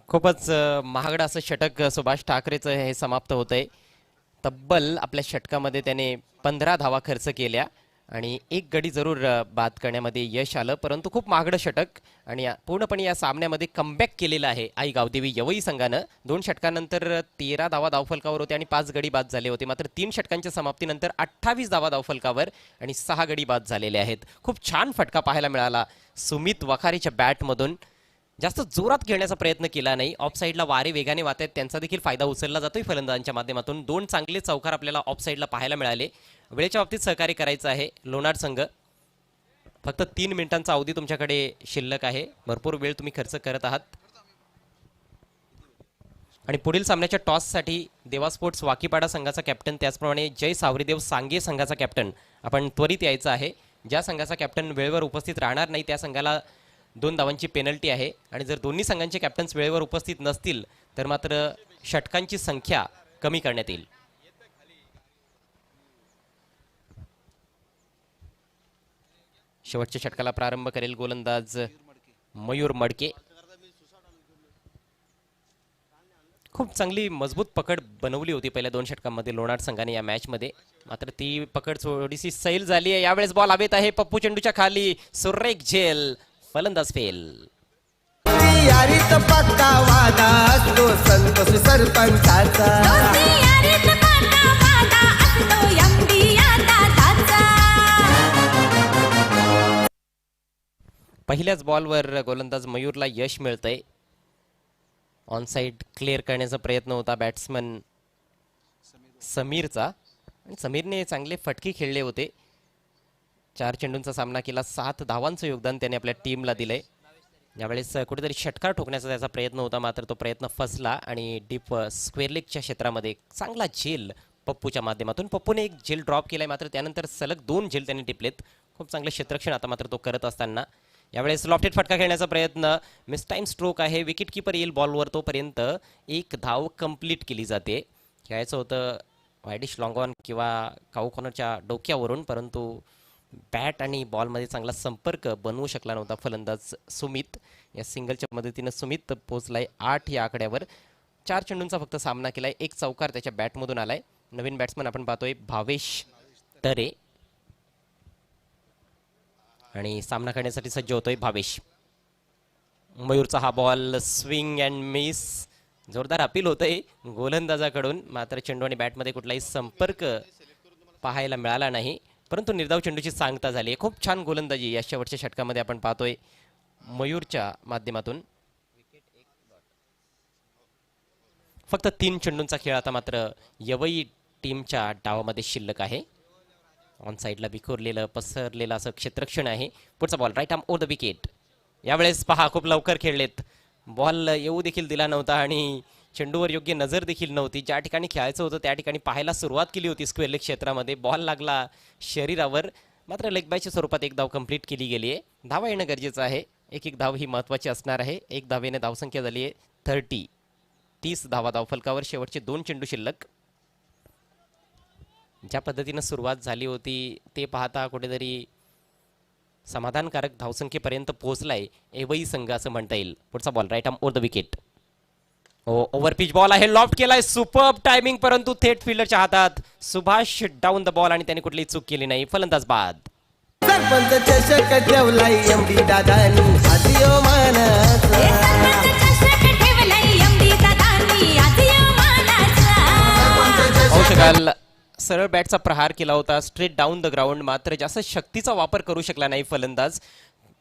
S1: खूपच महागडं असं षटक सुभाष ठाकरेचं हे समाप्त होतंय. तब्बल आपल्या षटकामध्ये त्याने 15 धावा खर्च केल्या आणि 1 गडी जरूर बाद करण्यामध्ये यश आलं, परंतु खूप महागडं षटक आणि पूर्णपणे या सामन्यामध्ये कमबॅक केलेलं आहे आई गावदेवी यवई संघानं. 2 षटकानंतर 13 धावा धावफलकावर होते आणि 5 गडी बाद झाले होते. मात्र 3 षटकांच्या समाप्तीनंतर 28 धावा धावफलकावर आणि 6 गडी बाद झालेले आहेत. खूप छान फटका पाहायला मिळाला सुमित वखारीच्या बॅटमधून. जास्त जोरात खेळण्याचा प्रयत्न केला नाही. ऑफ साईडला वारे वेगाने वाहत आहेत, त्यांचा देखील फायदा उचलला जातोय फलंदाजांच्या माध्यमातून. 2 चांगले चौकार आपल्याला ऑफ साईडला पाहायला मिळाले. वेळेच्या बाबतीत सहकार्य करायचं आहे लोणार संघ. फक्त 3 मिनिटांचा अवधी तुमच्याकडे शिल्लक आहे. भरपूर वेळ तुम्ही खर्च करत आहात. आणि पुढील सामन्याच्या टॉससाठी देवा स्पोर्ट्स वाकीपाडा संघाचा कॅप्टन, त्याचप्रमाणे जय सावरीदेव सांगे संघाचा कॅप्टन आपण त्वरित यायचं आहे. ज्या संघाचा कॅप्टन वेळेवर उपस्थित राहणार नाही त्या संघाला 2 धावांची पेनल्टी आहे आणि जर दोन्ही संघांचे कॅप्टन्स वेळेवर उपस्थित नसतील तर मात्र षटकांची संख्या कमी करण्यात येईल. शेवटच्या षटकाला प्रारंभ करेल गोलंदाज मयूर मडके. खूप चांगली मजबूत पकड बनवली होती पहिल्या 2 षटकांमध्ये लोणार संघाने या मॅचमध्ये, मात्र ती पकड थोडीशी सैल झाली आहे. यावेळेस बॉल हवेत आहे, पप्पू चेंडूच्या खाली, सुरेख झेल, फलंदाज फेल.
S2: यारीत पक्का वादा असतो संतोष सरपंचाचा.
S3: दोस्ती यारीत पक्का वादा असतो यमडी या दादाचा.
S1: पहिल्याच बॉलवर गोलंदाज मयूरला यश मिळतंय. ऑन साइड क्लिअर करण्याचा प्रयत्न होता बॅट्समन समीरचा आणि समीरने चांगले फटके खेळले होते. 4 चेंडूंचा सामना केला, 7 धावांचं योगदान त्याने आपल्या टीमला दिलंय. यावेळेस कुठेतरी षटकार ठोकण्याचा त्याचा प्रयत्न होता, मात्र तो प्रयत्न फसला आणि डीप स्क्वेअर लेगच्या क्षेत्रामध्ये चांगला झेल पप्पूच्या माध्यमातून. पप्पूने एक झेल ड्रॉप केलाय, मात्र त्यानंतर सलग 2 झेल त्यांनी टिपलेत. खूप चांगलं क्षेत्ररक्षण आता मात्र तो करत असताना यावेळेस लॉफ्टेड फटका खेळण्याचा प्रयत्न, मिस टाइम स्ट्रोक आहे. विकेट किपर येईल बॉलवर तोपर्यंत 1 धाव कंप्लीट केली जाते. खेळायचं होतं वायडिश लॉंग ऑन किंवा काऊ कॉर्नरच्या डोक्यावरून, परंतु बॅट आणि बॉलमध्ये चांगला संपर्क बनवू शकला नव्हता फलंदाज सुमित. या सिंगलच्या मदतीनं सुमित पोहोचलाय 8 या आकड्यावर. 4 चेंडूंचा फक्त सामना केलाय, 1 चौकार त्याच्या बॅटमधून आलाय. नवीन बॅट्समन आपण पाहतोय भावेश तरे. आणि सामना करण्यासाठी सज्ज होतोय भावेश. मयूरचा हा बॉल स्विंग अँड मिस, जोरदार अपील होतंय गोलंदाजाकडून, मात्र चेंडू आणि बॅटमध्ये कुठलाही संपर्क पाहायला मिळाला नाही, परंतु निर्धाव चेंडूची सांगता झाली. खूप छान गोलंदाजी या शेवटच्या षटकामध्ये आपण पाहतोय मयूरच्या माध्यमातून. फक्त 3 चेंडूंचा खेळ आता मात्र यवई टीमच्या डावामध्ये शिल्लक आहे. ऑन साईडला विखुरलेलं पसरलेलं असं क्षेत्ररक्षण आहे. पुढचा ball right arm over the wicket. यावेळेस पहा खूप लवकर खेळलेत, बॉल येऊ देखील दिला नव्हता आणि चेंडूवर योग्य नजर देखील नव्हती. ज्या ठिकाणी खेळायचं होतं त्या ठिकाणी पाहायला सुरुवात केली होती स्क्वेअर लेग क्षेत्रामध्ये, बॉल लागला शरीरावर, मात्र लेग बायच्या स्वरूपात एक धाव कंप्लीट केली गेली आहे. धावा येणं गरजेचं आहे, एक धाव ही महत्त्वाची असणार आहे. एक धावेने धावसंख्या झाली आहे 30 धावा धावफलकावर. शेवटचे 2 चेंडू शिल्लक. ज्या पद्धतीनं सुरुवात झाली होती ते पाहता कुठेतरी समाधानकारक धावसंख्येपर्यंत पोहोचलाय एवई संघ असं म्हणता येईल. पुढचा ball right arm over the wicket. Over pitch ball आहे, लॉफ्ट केलाय, सुपर्ब टायमिंग, परंतु थेट फिल्डरच्या हातात. सुभाष डाऊन द बॉल आणि त्याने कुठलीही चूक केली नाही. फलंदाज बाद.
S2: सरपंच चषक ठेवलाय एमडी दादानी आजिओ मानाचा.
S1: पाहू शकाल सरळ बॅटचा प्रहार केला होता स्ट्रेट डाऊन द ग्राउंड, मात्र जास्त शक्तीचा वापर करू शकला नाही फलंदाज.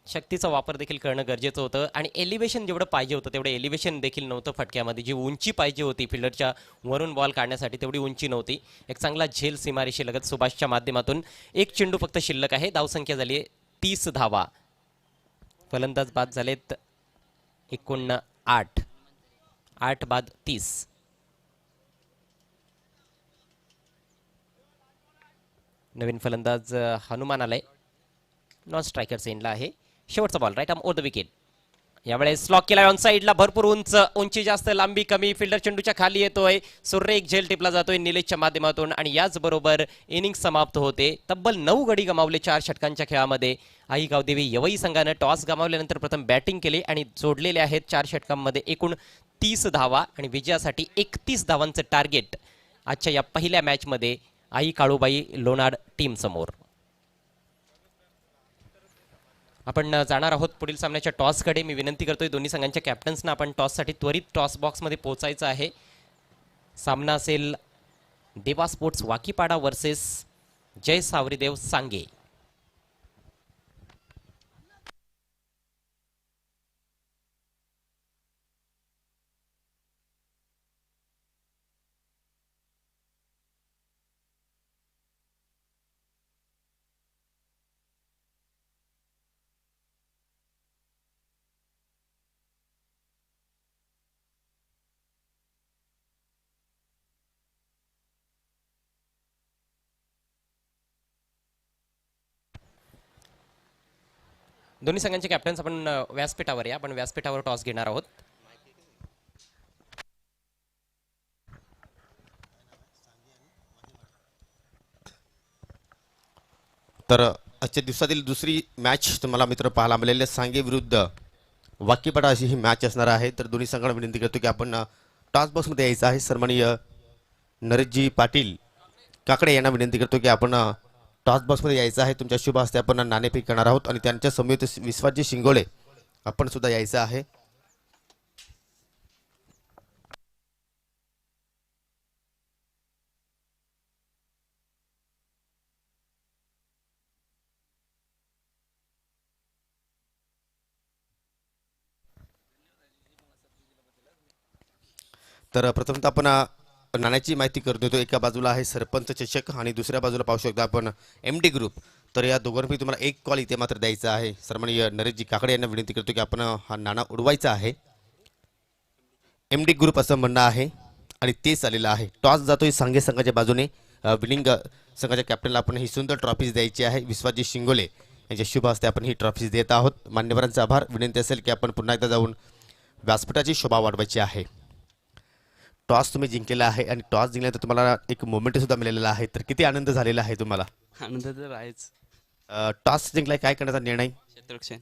S1: शक्तीचा वापर देखील करणं गरजेचं होतं आणि एलिव्हेशन जेवढं पाहिजे होतं तेवढं एलिव्हेशन देखील नव्हतं फटक्यामध्ये. जी उंची पाहिजे होती फिल्डरच्या वरून बॉल काढण्यासाठी तेवढी उंची नव्हती. एक चांगला झेल सीमारेषे लगत सुभाषच्या माध्यमातून. एक चेंडू फक्त शिल्लक आहे, धावसंख्या झाली आहे 30 धावा. फलंदाज बाद झालेत 8 बाद 30. नवीन फलंदाज हनुमान आलाय, नॉन स्ट्रायकर सेंडला आहे. शेवटचा ball right arm over the wicket. यावेळेस स्लॉक केलाय ऑन साईडला, भरपूर उंच, उंची जास्त, लांबी कमी, फिल्डर चेंडूच्या खाली येतोय. सुरेख झेल टिपला जातोय निलेशच्या माध्यमातून आणि याचबरोबर इनिंग समाप्त होते. तब्बल 9 गडी गमावले 4 षटकांच्या खेळामध्ये. आई गावदेवी यवई संघानं टॉस गमावल्यानंतर प्रथम बॅटिंग केली आणि जोडलेले आहेत 4 षटकांमध्ये एकूण 30 धावा आणि विजयासाठी 31 धावांचं टार्गेट आजच्या या पहिल्या मॅचमध्ये आई काळूबाई लोणाड टीम समोर. आपण जाणार आहोत पुढील सामन्याच्या टॉसकडे. मी विनंती करतोय दोन्ही संघांच्या कॅप्टन्सना आपण टॉससाठी त्वरित टॉस बॉक्समध्ये पोहोचायचं आहे. सामना असेल देवा स्पोर्ट्स वाकीपाडा वर्सेस जय सावरीदेव सांगे. दोन्ही संघांचे कॅप्टन्स आपण व्यासपीठावर या. आपण व्यासपीठावर टॉस घेणार आहोत.
S4: तर आजच्या दिवसातील दुसरी मॅच तुम्हाला मित्र पाहायला मिळालेली सांगे विरुद्ध वाकीपाडा अशी ही मॅच असणार आहे. तर दोन्ही संघांना विनंती करतो की आपण टॉस बॉक्समध्ये यायचं आहे. सन्माननीय नरेशजी पाटील काकडे यांना विनंती करतो की आपण टॉस बॉक्समध्ये यायचं आहे. तुमच्या शुभ हस्ते आपण नाणेफेक करणार आहोत आणि त्यांच्या समवेत विश्वासजी शिंगोळे आपण सुद्धा यायचं आहे. तर प्रथमतः आपण नाण्याची माहिती करून देतो. एका बाजूला आहे सरपंच चषक आणि दुसऱ्या बाजूला पाहू शकता आपण MD ग्रुप. तर या दोघांपैकी तुम्हाला एक कॉल इथे मात्र द्यायचा आहे. सन्माननीय नरेशजी काकडे यांना विनंती करतो की आपण हा नाणा उडवायचा आहे. MD ग्रुप असं म्हणणं आहे आणि तेच आलेलं आहे. टॉस जातोय सांगे संघाच्या बाजूने. विनिंग संघाच्या कॅप्टनला आपण ही सुंदर ट्रॉफीज द्यायची आहे. विश्वासजी शिंगोले यांच्या शुभ हस्ते आपण ही ट्रॉफीज देत आहोत. मान्यवरांचे आभार. विनंती असेल की आपण पुन्हा एकदा जाऊन व्यासपीठाची शोभा वाढवायची आहे. टॉस तुम्ही जिंकलेला आहे आणि टॉस जिंकल्यानंतर तुम्हाला एक मोमेंट सुद्धा मिळालेला आहे. तर किती आनंद झालेला आहे तुम्हाला?
S5: आनंद तर आहेच.
S4: टॉस जिंकलाय, काय करण्याचा निर्णय?
S5: क्षेत्ररक्षण.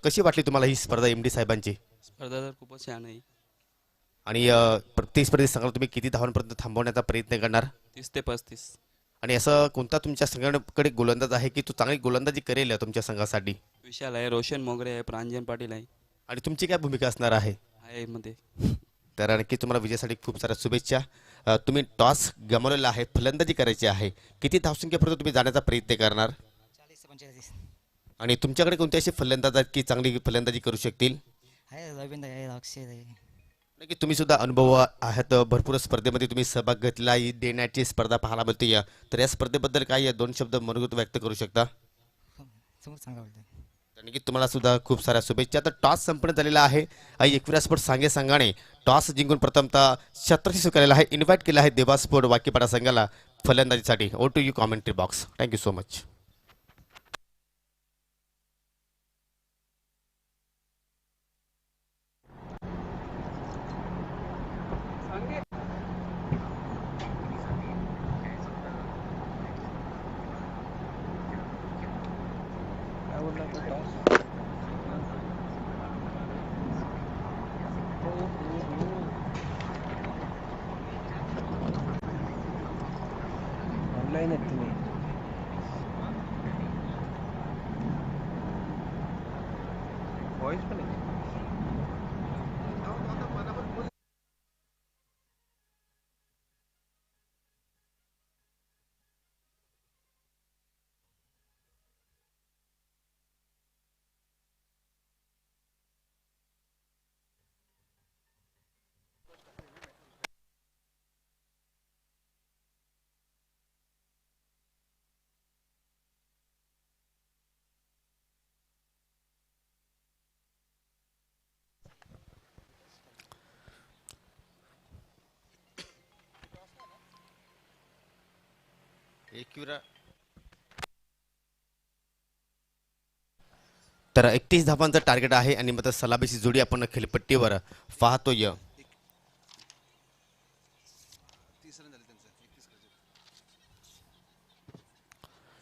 S4: कशी वाटली तुम्हाला ही स्पर्धा MD साहेबांची?
S5: स्पर्धा तर खूपच छान आहे.
S4: आणि प्रत्येक स्पर्धेत सांगाल तुम्ही किती धावांपर्यंत थांबवण्याचा प्रयत्न करणार?
S5: 30 ते 35.
S4: आणि असं कोणता तुमच्या संघाकडे गोलंदाज आहे की तो चांगली गोलंदाजी करेल तुमच्या संघासाठी?
S5: विशाल आहे, रोशन मोगरे आहे, प्रांजन पाटील आहे.
S4: आणि तुमची काय भूमिका असणार आहे?
S5: आहे मध्ये.
S4: तर नक्की तुम्हाला विजयासाठी खूप साऱ्या शुभेच्छा. तुम्ही टॉस गमावलेला आहे, फलंदाजी करायची आहे. किती धावसंख्येपर्यंत तुम्ही जाण्याचा प्रयत्न करणार?
S6: 40 ते 45
S4: आणि तुमच्याकडे कोणते असे फलंदाज आहेत की चांगली फलंदाजी करू शकतील?
S6: आहे. रवींद्र आहे, अक्षय आहे.
S4: नक्की तुम्ही सुद्धा अनुभव आहात, भरपूर स्पर्धेमध्ये तुम्ही सहभाग घेतला. ही डे नाईटची स्पर्धा पाहायला मिळते या, तर या स्पर्धेबद्दल काय दोन शब्द मनोगत व्यक्त करू शकता?
S6: समोर चांगला बोलतोय.
S4: तर नक्की तुम्हाला सुद्धा खूप साऱ्या शुभेच्छा. तर टॉस संपन्न झालेला आहे. एकविरा स्पोर्ट सांगे संघाने टॉस जिंकून प्रथमतः छत्रशी स्वीकारलेला आहे. इन्व्हाइट केलं आहे देवा स्पोर्ट वाकीपाडा संघाला फलंदाजीसाठी. Over to you commentary box. Thank you so much.
S7: Online आहेत तुम्ही. व्हॉइस पण आहे.
S4: तर 31 धावांचं टार्गेट आहे आणि मात्र सलामीची जोडी आपण खेळपट्टीवर पाहतोय.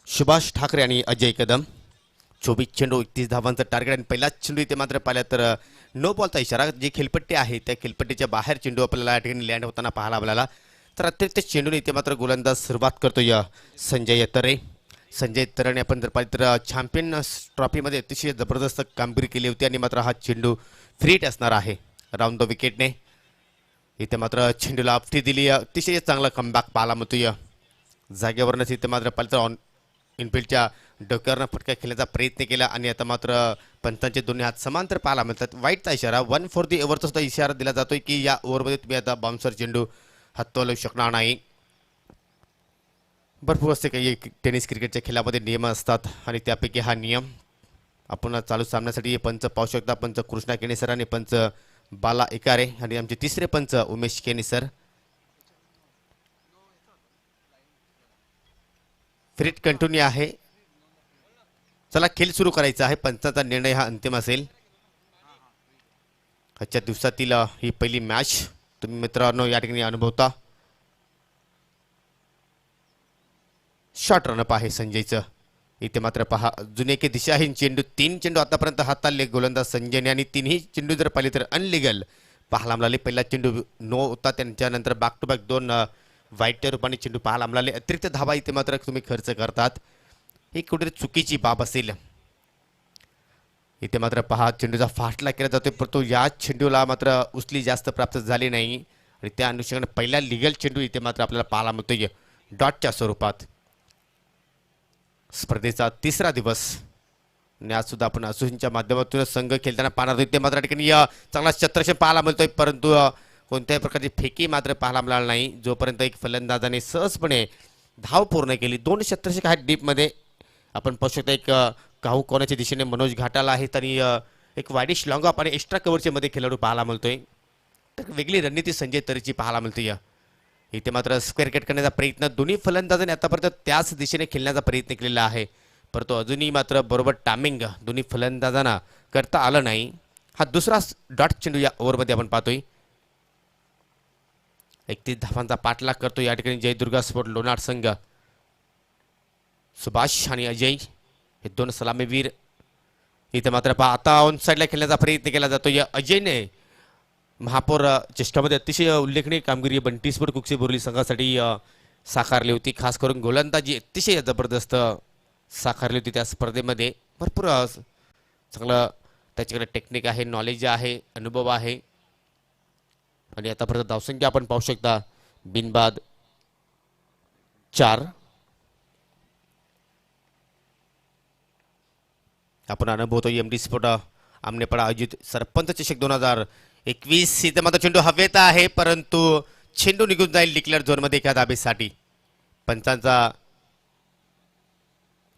S4: सुभाष ठाकरे आणि अजय कदम. 24 चेंडू 31 धावांचं टार्गेट आणि पहिलाच चेंडू इथे मात्र पाहिला तर नो बॉलचा इशारा. जी खेळपट्टी आहे त्या खेळपट्टीच्या बाहेर चेंडू आपल्याला या ठिकाणी लँड होताना पाहायला मिळाला. तर अतिरिक्त चेंडूने इथे मात्र गोलंदाज सुरुवात करतोय संजय तरे. संजय तरेने आपण जर पाहिलं तर चॅम्पियन ट्रॉफीमध्ये अतिशय जबरदस्त कामगिरी केली होती आणि मात्र हा चेंडू फ्रीट असणार आहे राऊंड द विकेटने. इथे मात्र चेंडूला आपटी दिली. अतिशय चांगला कमबॅक पाहायला मिळतोय. जागेवरनंच इथे मात्र पाहिलं तर ऑन इनफिल्डच्या डोक्यावरनं फटका खेळण्याचा प्रयत्न केला आणि आता मात्र पंचांचे दोन्ही हात समांतर पाहायला मिळतात. वाईटचा इशारा 1 फॉर दी ओव्हरचा सुद्धा इशारा दिला जातोय की या ओव्हरमध्ये तुम्ही आता बाउन्सर चेंडू हातवू शकणार नाही. भरपूर असे काही टेनिस क्रिकेटच्या खेळामध्ये नियम असतात आणि त्यापैकी हा नियम आपण चालू सामन्यासाठी पंच पाहू शकता. पंच कृष्णा केणी सर आणि पंच बाला एकारे आणि आमचे तिसरे पंच उमेश केणी सर. फ्रीट कंटिन्यू आहे. चला खेळ सुरू करायचा आहे. पंचाचा निर्णय हा अंतिम असेल. आजच्या दिवसातील ही पहिली मॅच तुम्ही मित्रांनो या ठिकाणी अनुभवता. शॉर्ट रनअप आहे संजयचं. इथे मात्र पहा जुने की दिशाहीन चेंडू 3 चेंडू आतापर्यंत हाताळले गोलंदाज संजयने आणि 3ही चेंडू जर पाहिले तर अनलिगल पाहायला मिळाले. पहिला चेंडू नो होता, त्यांच्यानंतर बॅक टू बॅक 2 वाईटच्या रूपाने चेंडू पाहायला मिळाले. अतिरिक्त धावा इथे मात्र तुम्ही खर्च करतात, ही कुठेतरी चुकीची बाब असेल. इथे मात्र पहा चेंडूचा फाटला केला जातोय परंतु या चेंडूला मात्र उचली जास्त प्राप्त झाली नाही आणि त्या अनुषंगाने पहिला लिगल चेंडू इथे मात्र आपल्याला पाहायला मिळतोय डॉटच्या स्वरूपात. स्पर्धेचा तिसरा दिवस आणि आज सुद्धा आपण असोसिएशनच्या माध्यमातून संघ खेळताना पाहणार आहोत. ते मात्र ठिकाणी चांगला क्षेत्रक्षण पाहायला मिळतोय परंतु कोणत्याही प्रकारची फेकी मात्र पाहायला मिळाली नाही. जोपर्यंत एक फलंदाजाने सहजपणे धाव पूर्ण केली. 2 क्षेत्रक्षक आहेत डीपमध्ये आपण पाहू शकता. एक काहू कोणाच्या दिशेने मनोज घाटाला आहेत आणि एक वायडिश लॉंग ऑफ आणि एक्स्ट्रा कव्हरच्या मध्ये खेळाडू पाहायला मिळतोय. तर वेगळी रणनीती संजय तरेची पाहायला मिळते. इथे मात्र स्क्वेअर कट करण्याचा प्रयत्न दोन्ही फलंदाजांनी आतापर्यंत त्याच दिशेने खेळण्याचा प्रयत्न केलेला आहे परंतु अजूनही मात्र बरोबर टायमिंग दोन्ही फलंदाजांना करता आलं नाही. हा दुसरा डॉट चेंडू या ओव्हरमध्ये आपण पाहतोय. 31 धावांचा पाठलाग करतो या ठिकाणी जयदुर्गा स्पोर्ट लोणार संघ. सुभाष आणि अजय हे 2 सलामीवीर. इथे मात्र पहा आता ऑन साईडला खेळण्याचा प्रयत्न केला जातो. या अजयने महापौर चषकामध्ये अतिशय उल्लेखनीय कामगिरी बंटी स्पोर्ट कुक्षी बोरली संघासाठी साकारली होती. खास करून गोलंदाजी अतिशय जबरदस्त साकारली होती त्या स्पर्धेमध्ये. भरपूर चांगलं त्याच्याकडे टेक्निक आहे, नॉलेज आहे, अनुभव आहे. आणि आतापर्यंत धावसंख्या आपण पाहू शकता बिनबाद 4. आपण अनुभवतो एमडी स्पोर्ट आमनेपडा आयोजित सरपंच चषक 2021. इथे मात्र चेंडू हवेत आहे, परंतु चेंडू निघून जाईल डिक्लेअर झोनमध्ये एका धाबेसाठी. पंचांचा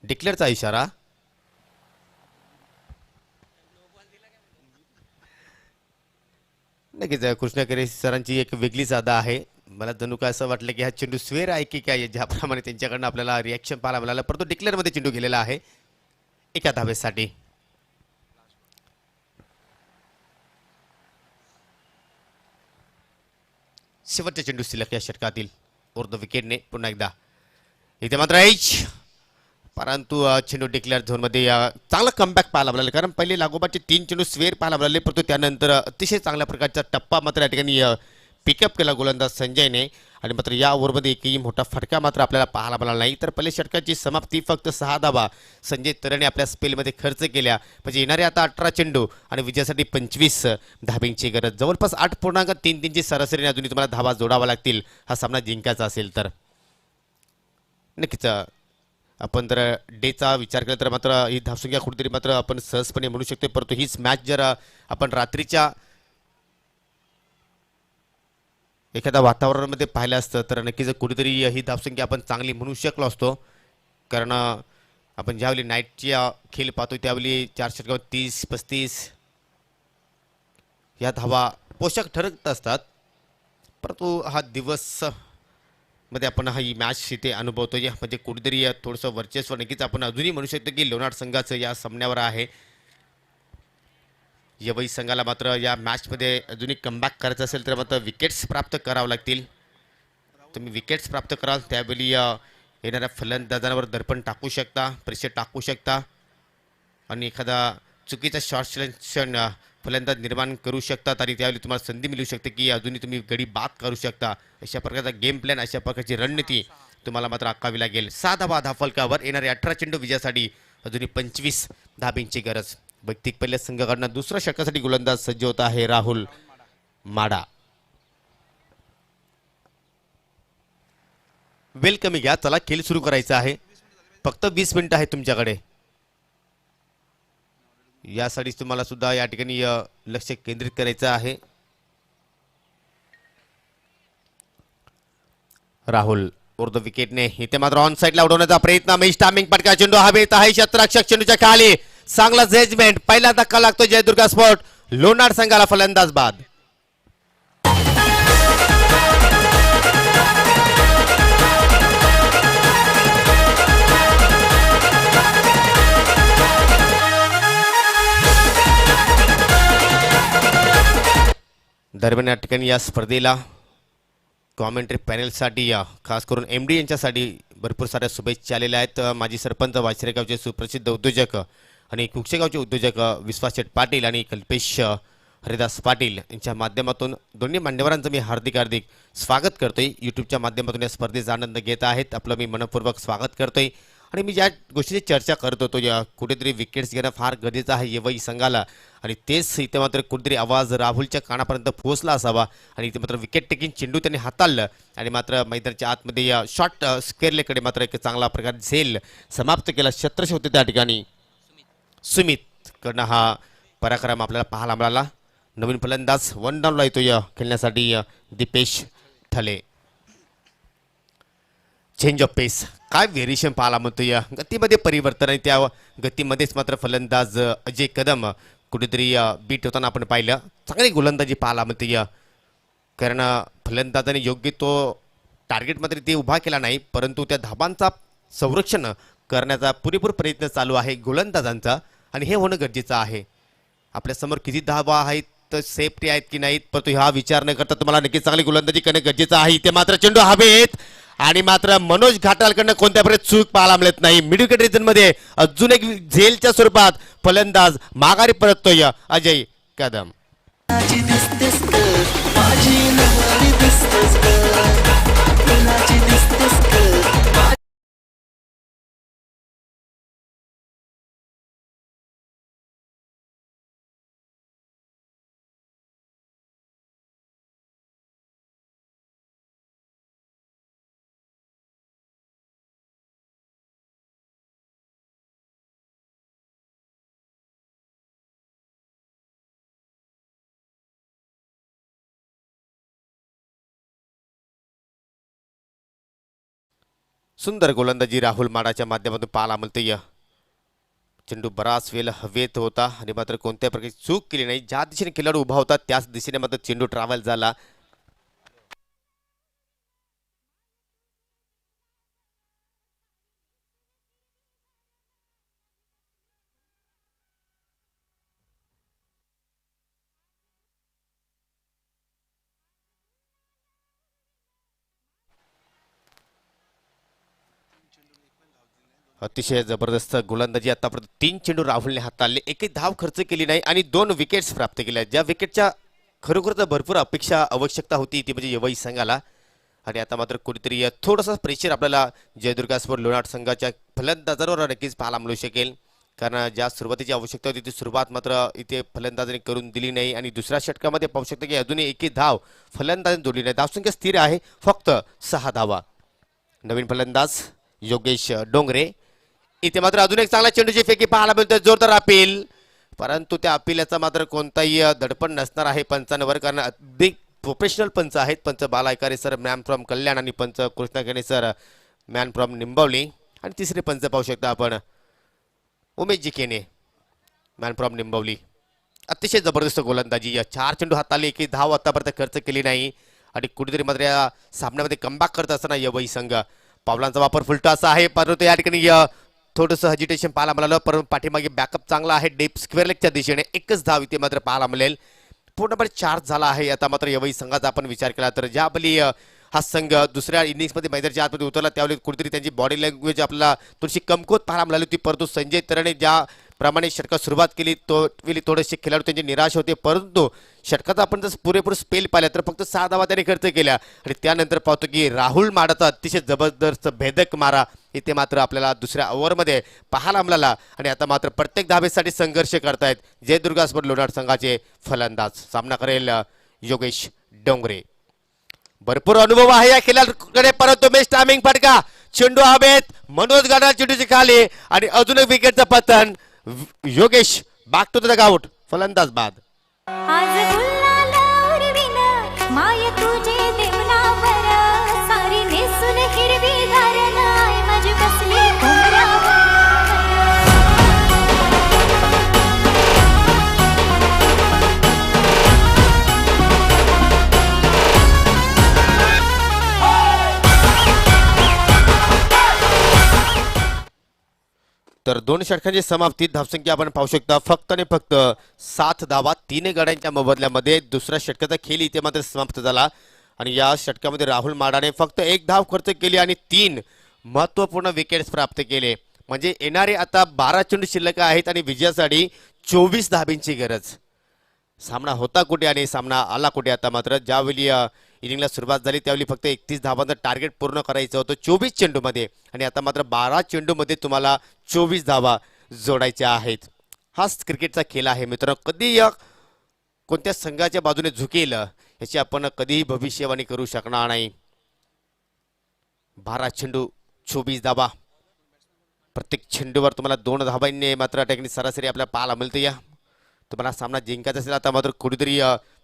S4: डिक्लेअरचा इशारा. नक्कीच कृष्णकरे सरांची एक वेगळीच अदा आहे. मला जणू काय असं वाटलं की हा चेंडू स्वेर आहे की काय, ज्याप्रमाणे त्यांच्याकडनं आपल्याला रिॲक्शन पाहायला मिळालं. परंतु डिक्लेअरमध्ये चेंडू गेलेला आहे एका धाबेसाठी. शेवटचा चेंडू शिल्लक या षटकातील उर्ध विकेटने पुन्हा एकदा. इथे मात्र एच, परंतु चेंडू डिक्लेअर झोनमध्ये चांगला कमबॅक पाहायला मिळाला. कारण पहिले लागोपाठचे 3 चेंडू स्वेर पाहायला मिळाले, परंतु त्यानंतर अतिशय चांगल्या प्रकारचा टप्पा मात्र या ठिकाणी पिकअप केला गोलंदाज संजयने. आणि मात्र या ओव्हरमध्ये एकही मोठा फटका मात्र आपल्याला पाहायला मिळाला नाही. तर पहिले षटकाची समाप्ती फक्त 6 धाबा संजय तरेने आपल्या स्पेलमध्ये खर्च केल्या. म्हणजे येणारे आता 18 चेंडू आणि विजयासाठी 25 धाब्यांची गरज. जवळपास 8.33ची सरासरीने अजूनही तुम्हाला धाबा जोडावा लागतील हा सामना जिंकायचा असेल तर. नक्कीच आपण जर डेचा विचार केला तर मात्र ही धावसंख्या कुठेतरी मात्र आपण सहजपणे म्हणू शकतो. परंतु हीच मॅच जर आपण रात्रीच्या एखाद्या वातावरणामध्ये पाहिलं असतं तर नक्कीच कुठेतरी ही धावसंख्या आपण चांगली म्हणू शकलो असतो. कारण आपण ज्यावेळी नाईटची खेळ पाहतो त्यावेळी 4 षटकावर 30-35 या धावा पोषक ठरत असतात. परंतु हा दिवस मध्ये आपण ही मॅच इथे अनुभवतो. म्हणजे कुठेतरी थोडंसं वर्चस्व नक्कीच आपण अजूनही म्हणू शकतो की लोणार संघाचं या सामन्यावर आहे. यवई संघाला मात्र या मॅचमध्ये अजूनही कमबॅक करायचं असेल तर मात्र विकेट्स प्राप्त करावं लागतील. तुम्ही विकेट्स प्राप्त कराल त्यावेळी येणाऱ्या फलंदाजांवर दर्पण टाकू शकता, प्रेशर टाकू शकता आणि एखादा चुकीचा शॉर्ट सिलेक्शन फलंदाज निर्माण करू शकतात आणि त्यावेळी तुम्हाला संधी मिळू शकते की अजूनही तुम्ही गडी बाद करू शकता. अशा प्रकारचा गेम प्लॅन, अशा प्रकारची रणनीती तुम्हाला मात्र आखावी लागेल. 6 धाबा धावफलकावर येणारे 18 चेंडू विजयासाठी अजूनही 25 धाब्यांची गरज. वैयक्तिक पहिल्या संघाकडनं दुसऱ्या षटकासाठी गोलंदाज सज्ज होत आहे राहुल माडा. वेल कमी घ्या, चला खेळ सुरू करायचा आहे. फक्त 20 मिनिटं आहेत तुमच्याकडे. यासाठी तुम्हाला सुद्धा या ठिकाणी लक्ष केंद्रित करायचं आहे. राहुल उर्ध विकेटने इथे मात्र ऑन साईडला उडवण्याचा प्रयत्न. महेश टामिंग पटका चेंडू हवेत आहे. क्षेत्ररक्षक चेंडूच्या खाली. चांगला जजमेंट. पहिला धक्का लागतो जयदुर्गा स्पोर्ट. लोणार संघाला फलंदाज बाद. दरम्यान या ठिकाणी या स्पर्धेला कॉमेंट्री पॅनलसाठी खास करून MD यांच्यासाठी भरपूर साऱ्या शुभेच्छा आलेल्या आहेत. माजी सरपंच वायसरेगावचे सुप्रसिद्ध उद्योजक आणि कुक्षेगावचे उद्योजक विश्वास शेठ पाटील आणि कल्पेश हरिदास पाटील यांच्या माध्यमातून दोन्ही मान्यवरांचं मी हार्दिक स्वागत करतोय. यूट्यूबच्या माध्यमातून या स्पर्धेचा आनंद घेत आहेत. आपलं मी मनपूर्वक स्वागत करतोय. आणि मी ज्या गोष्टीची चर्चा करत होतो या कुठेतरी विकेट्स घेणं फार गरजेचं आहे यवई संघाला. आणि तेच इथे मात्र कुठेतरी आवाज राहुलच्या कानापर्यंत पोहोचला असावा. आणि इथे मात्र विकेट टेकिंग चेंडू त्यांनी हाताळलं आणि मात्र मैदानाच्या आतमध्ये या शॉर्ट स्क्वेअरलेकडे मात्र एक चांगला प्रकार झेल समाप्त केला. शत्रश होते त्या ठिकाणी सुमित कडनं हा पराक्रम आपल्याला पाहायला मिळाला. नवीन फलंदाज 1 डाऊनला येतो खेळण्यासाठी दीपेश ठले. चेंज ऑफ पेस, काय व्हेरिएशन पाहायला म्हणतोय. गतीमध्ये परिवर्तन आणि त्या गतीमध्येच मात्र फलंदाज अजय कदम कुठेतरी बीट होताना आपण पाहिलं. चांगली गोलंदाजी पाहायला म्हणतोय. कारण फलंदाजाने योग्य तो टार्गेट मात्र ते उभा केला नाही, परंतु त्या धाबांचा संरक्षण करण्याचा पुरेपूर प्रयत्न चालू आहे गोलंदाजांचा. आणि हे होणं गरजेचं आहे. आपल्यासमोर किती धावा आहेत, सेफ्टी आहेत की नाहीत, परंतु हा विचार न करता तुम्हाला नक्कीच चांगली गोलंदाजी करणं गरजेचं आहे. इथे मात्र चेंडू हवेत आणि मात्र मनोज घाटालकडनं कोणत्या प्रकारे चूक पाहायला मिळत नाही. मिड विकेट रिजनमध्ये अजून एक झेलच्या स्वरूपात फलंदाज माघारी परततोय अजय कदम.
S2: माझी
S4: सुंदर गोलंदाजी राहुल माडाच्या माध्यमातून पाहायला मिळते. चेंडू बराच वेळ हवेत होता आणि मात्र कोणत्या प्रकारची चूक केली नाही. ज्या दिशेने खेळाडू उभा होता त्याच दिशेने मात्र चेंडू ट्रॅव्हल झाला. अतिशय जबरदस्त गोलंदाजी आतापर्यंत 3 चेंडू राहुलने हाताळले. एकही धाव खर्च केली नाही आणि 2 विकेट्स प्राप्त केल्या. ज्या विकेटच्या खरोखरच भरपूर अपेक्षा आवश्यकता होती ती म्हणजे यवई संघाला. आणि आता मात्र कुठेतरी थोडासा प्रेशर आपल्याला जयदुर्गा स्पोर्ट लोणार संघाच्या फलंदाजांवर नक्कीच पाहायला मिळू शकेल. कारण ज्या सुरुवातीची आवश्यकता होती ती सुरुवात मात्र इथे फलंदाजाने करून दिली नाही. आणि दुसऱ्या षटकामध्ये पाहू शकता की अजूनही एकही धाव फलंदाजाने जोडली नाही. धावसंख्या स्थिर आहे, फक्त 6 धावा. नवीन फलंदाज योगेश डोंगरे. इथे मात्र अजून एक चांगला चेंडूची फेकी पाहायला मिळते. जोरदार अपील, परंतु त्या अपिलाचा मात्र कोणताही दडपण नसणार आहे पंचांवर. कारण अगदी प्रोफेशनल पंच आहेत. पंच बाला ऐकारे सर मॅन फ्रॉम कल्याण आणि पंच Krishna Kene sir man from Nimbavali. आणि तिसरे पंच पाहू शकता आपण उमेशजी केने मॅन फ्रॉम निंबावली. अतिशय जबरदस्त गोलंदाजी. 4 चेंडू हाताळले, एकही धाव आतापर्यंत खर्च केली नाही. आणि कुठेतरी मात्र या सामन्यामध्ये कमबॅक करत असताना यवई संघ पावलांचा वापर फुलटा असा आहे. परंतु या ठिकाणी थोडंसं हजिटेशन पाहायला मिळालं. परंतु पाठीमागे बॅकअप चांगला आहे. डेप स्क्वेअर लेगच्या दिशेने एकच धाव इथे मात्र पाहायला मिळेल. पूर्णपणे चार्ज झाला आहे आता मात्र यवई संघाचा आपण विचार केला तर. ज्यावेळी हा संघ दुसऱ्या इनिंग्समध्ये मैदानाच्या आतमध्ये उतरला त्यावेळी कुठेतरी त्यांची बॉडी लँग्वेज आपल्याला थोडीशी कमकुवत पाहायला मिळाली होती. परंतु संजय तरणे ज्याप्रमाणे षटकात सुरुवात केली वेळी थोडेसे खेळाडू त्यांचे निराश होते. परंतु षटकाचा आपण जर पुरेपूर स्पेल पाहिला तर फक्त 6 धावा त्याने खर्च केल्या. आणि त्यानंतर पाहतो की राहुल माडाचा अतिशय जबरदस्त भेदक मारा इथे मात्र आपल्याला दुसऱ्या ओव्हरमध्ये पाहायला मिळाला. आणि आता मात्र प्रत्येक धावेसाठी संघर्ष करतायत जयदुर्गा स्पोर्ट लोणार संघाचे फलंदाज. सामना करेल योगेश डोंगरे. भरपूर अनुभव आहे या खेळाडूकडे, परंतु बेस्ट टायमिंग फटका. चेंडू हवेत, मनोज गाडा चेंडूची खाली आणि अजून एक विकेटचं पतन. Yogesh back to the dugout. फलंदाज बाद.
S3: आज गुलाल उरविन माय तुझे देवनावर सारी नेसून हिरवी धारण आय माझी बसली घोंगरावर.
S4: तर 2 षटकांची समाप्ती. धावसंख्या आपण पाहू शकता फक्त आणि फक्त 7 धावा 3 गड्यांच्या मोबदल्यामध्ये. दुसऱ्या षटकाचा खेळ इथे मात्र समाप्त झाला. आणि या षटकामध्ये राहुल माडाने फक्त 1 धाव खर्च केली आणि 3 महत्त्वपूर्ण विकेट्स प्राप्त केले. म्हणजे येणारे आता 12 चेंडू शिल्लक आहेत आणि विजयासाठी 24 धाबींची गरज. सामना होता कुठे आणि सामना आला कुठे. आता मात्र ज्यावेळी इनिंगला सुरुवात झाली त्यावेळी फक्त 31 धावांचं टार्गेट पूर्ण करायचं होतं 24 चेंडूमध्ये. आणि आता मात्र 12 चेंडूमध्ये तुम्हाला 24 धावा जोडायच्या आहेत. हाच क्रिकेटचा खेळ आहे मित्रांनो. कधी कोणत्या संघाच्या बाजूने झुकेल याची आपण कधीही भविष्यवाणी करू शकणार नाही. 12 चेंडू 24 धावा. प्रत्येक चेंडूवर तुम्हाला 2 धावांनी मात्र टेक्निक सरासरी आपल्याला पाहायला मिळते. या तुम्हाला सामना जिंकायचा असेल आता मात्र कुठेतरी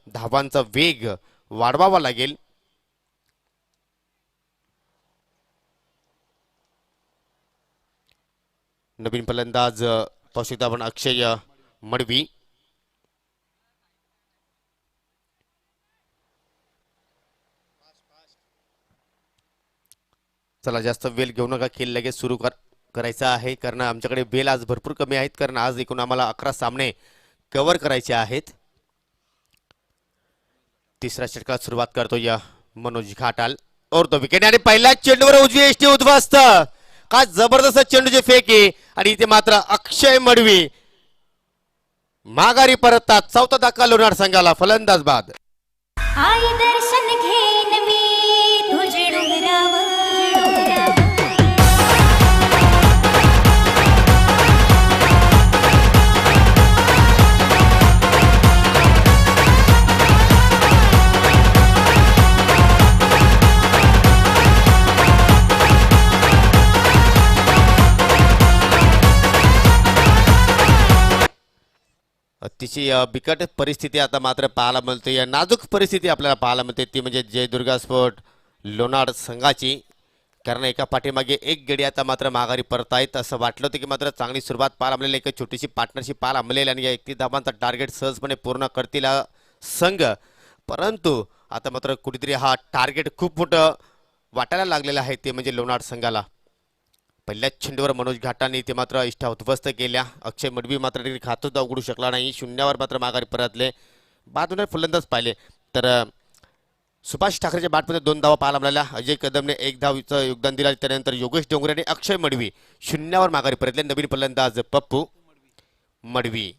S4: धावांचा वेग वाढवावा लागेल. नवीन फलंदाज पाहू शकता आपण अक्षय मडवी. चला जास्त वेळ घेऊ नका. खेळ लगेच सुरू करायचा आहे कारण आमच्याकडे बेल आज भरपूर कमी आहेत. कारण आज एकूण आम्हाला 11 सामने कव्हर करायचे आहेत. तिसऱ्या षटकात सुरुवात करतो या मनोज घाटाल और तो विकेट. आणि पहिल्या चेंडूवर उजवी एसटी उद्ध्वस्त. का जबरदस्त चेंडूचे फेके. आणि इथे मात्र अक्षय मडवी माघारी परततात. 4था धक्का लोणार संघाला. फलंदाज बाद.
S3: आई दर्शन घेन मी तुझे डोंगरावर.
S4: अतिशय बिकट परिस्थिती आता मात्र पाहायला मिळते. या नाजूक परिस्थिती आपल्याला पाहायला मिळते ती म्हणजे जयदुर्गा स्पोर्ट लोणार संघाची. कारण एका पाठीमागे एक गडी आता मात्र माघारी परत आहेत. असं वाटलं होतं की मात्र चांगली सुरुवात पाहायला मिळेल, एक छोटीशी पार्टनरशिप पाहायला मिळेल आणि या 31 धावांचा टार्गेट सहजपणे पूर्ण करतील हा संघ. परंतु आता मात्र कुठेतरी हा टार्गेट खूप मोठं वाटायला लागलेलं आहे, ते म्हणजे लोणार संघाला. पहिल्याच चेंडूवर मनोज घाटांनी ते मात्र इष्टा उद्ध्वस्त केल्या. अक्षय मडवी मात्र खातच उघडू शकला नाही. शून्यावर मात्र माघारी परतले. बाजूने फलंदाज पाहिले तर सुभाष ठाकरेच्या बॅटमध्ये 2 धावा पाहायला मिळाल्या. अजय कदमने 1 धावीचं योगदान दिलं. त्यानंतर योगेश डोंगरे आणि अक्षय मडवी शून्यावर माघारी परतले. नवीन फलंदाज पप्पू मडवी.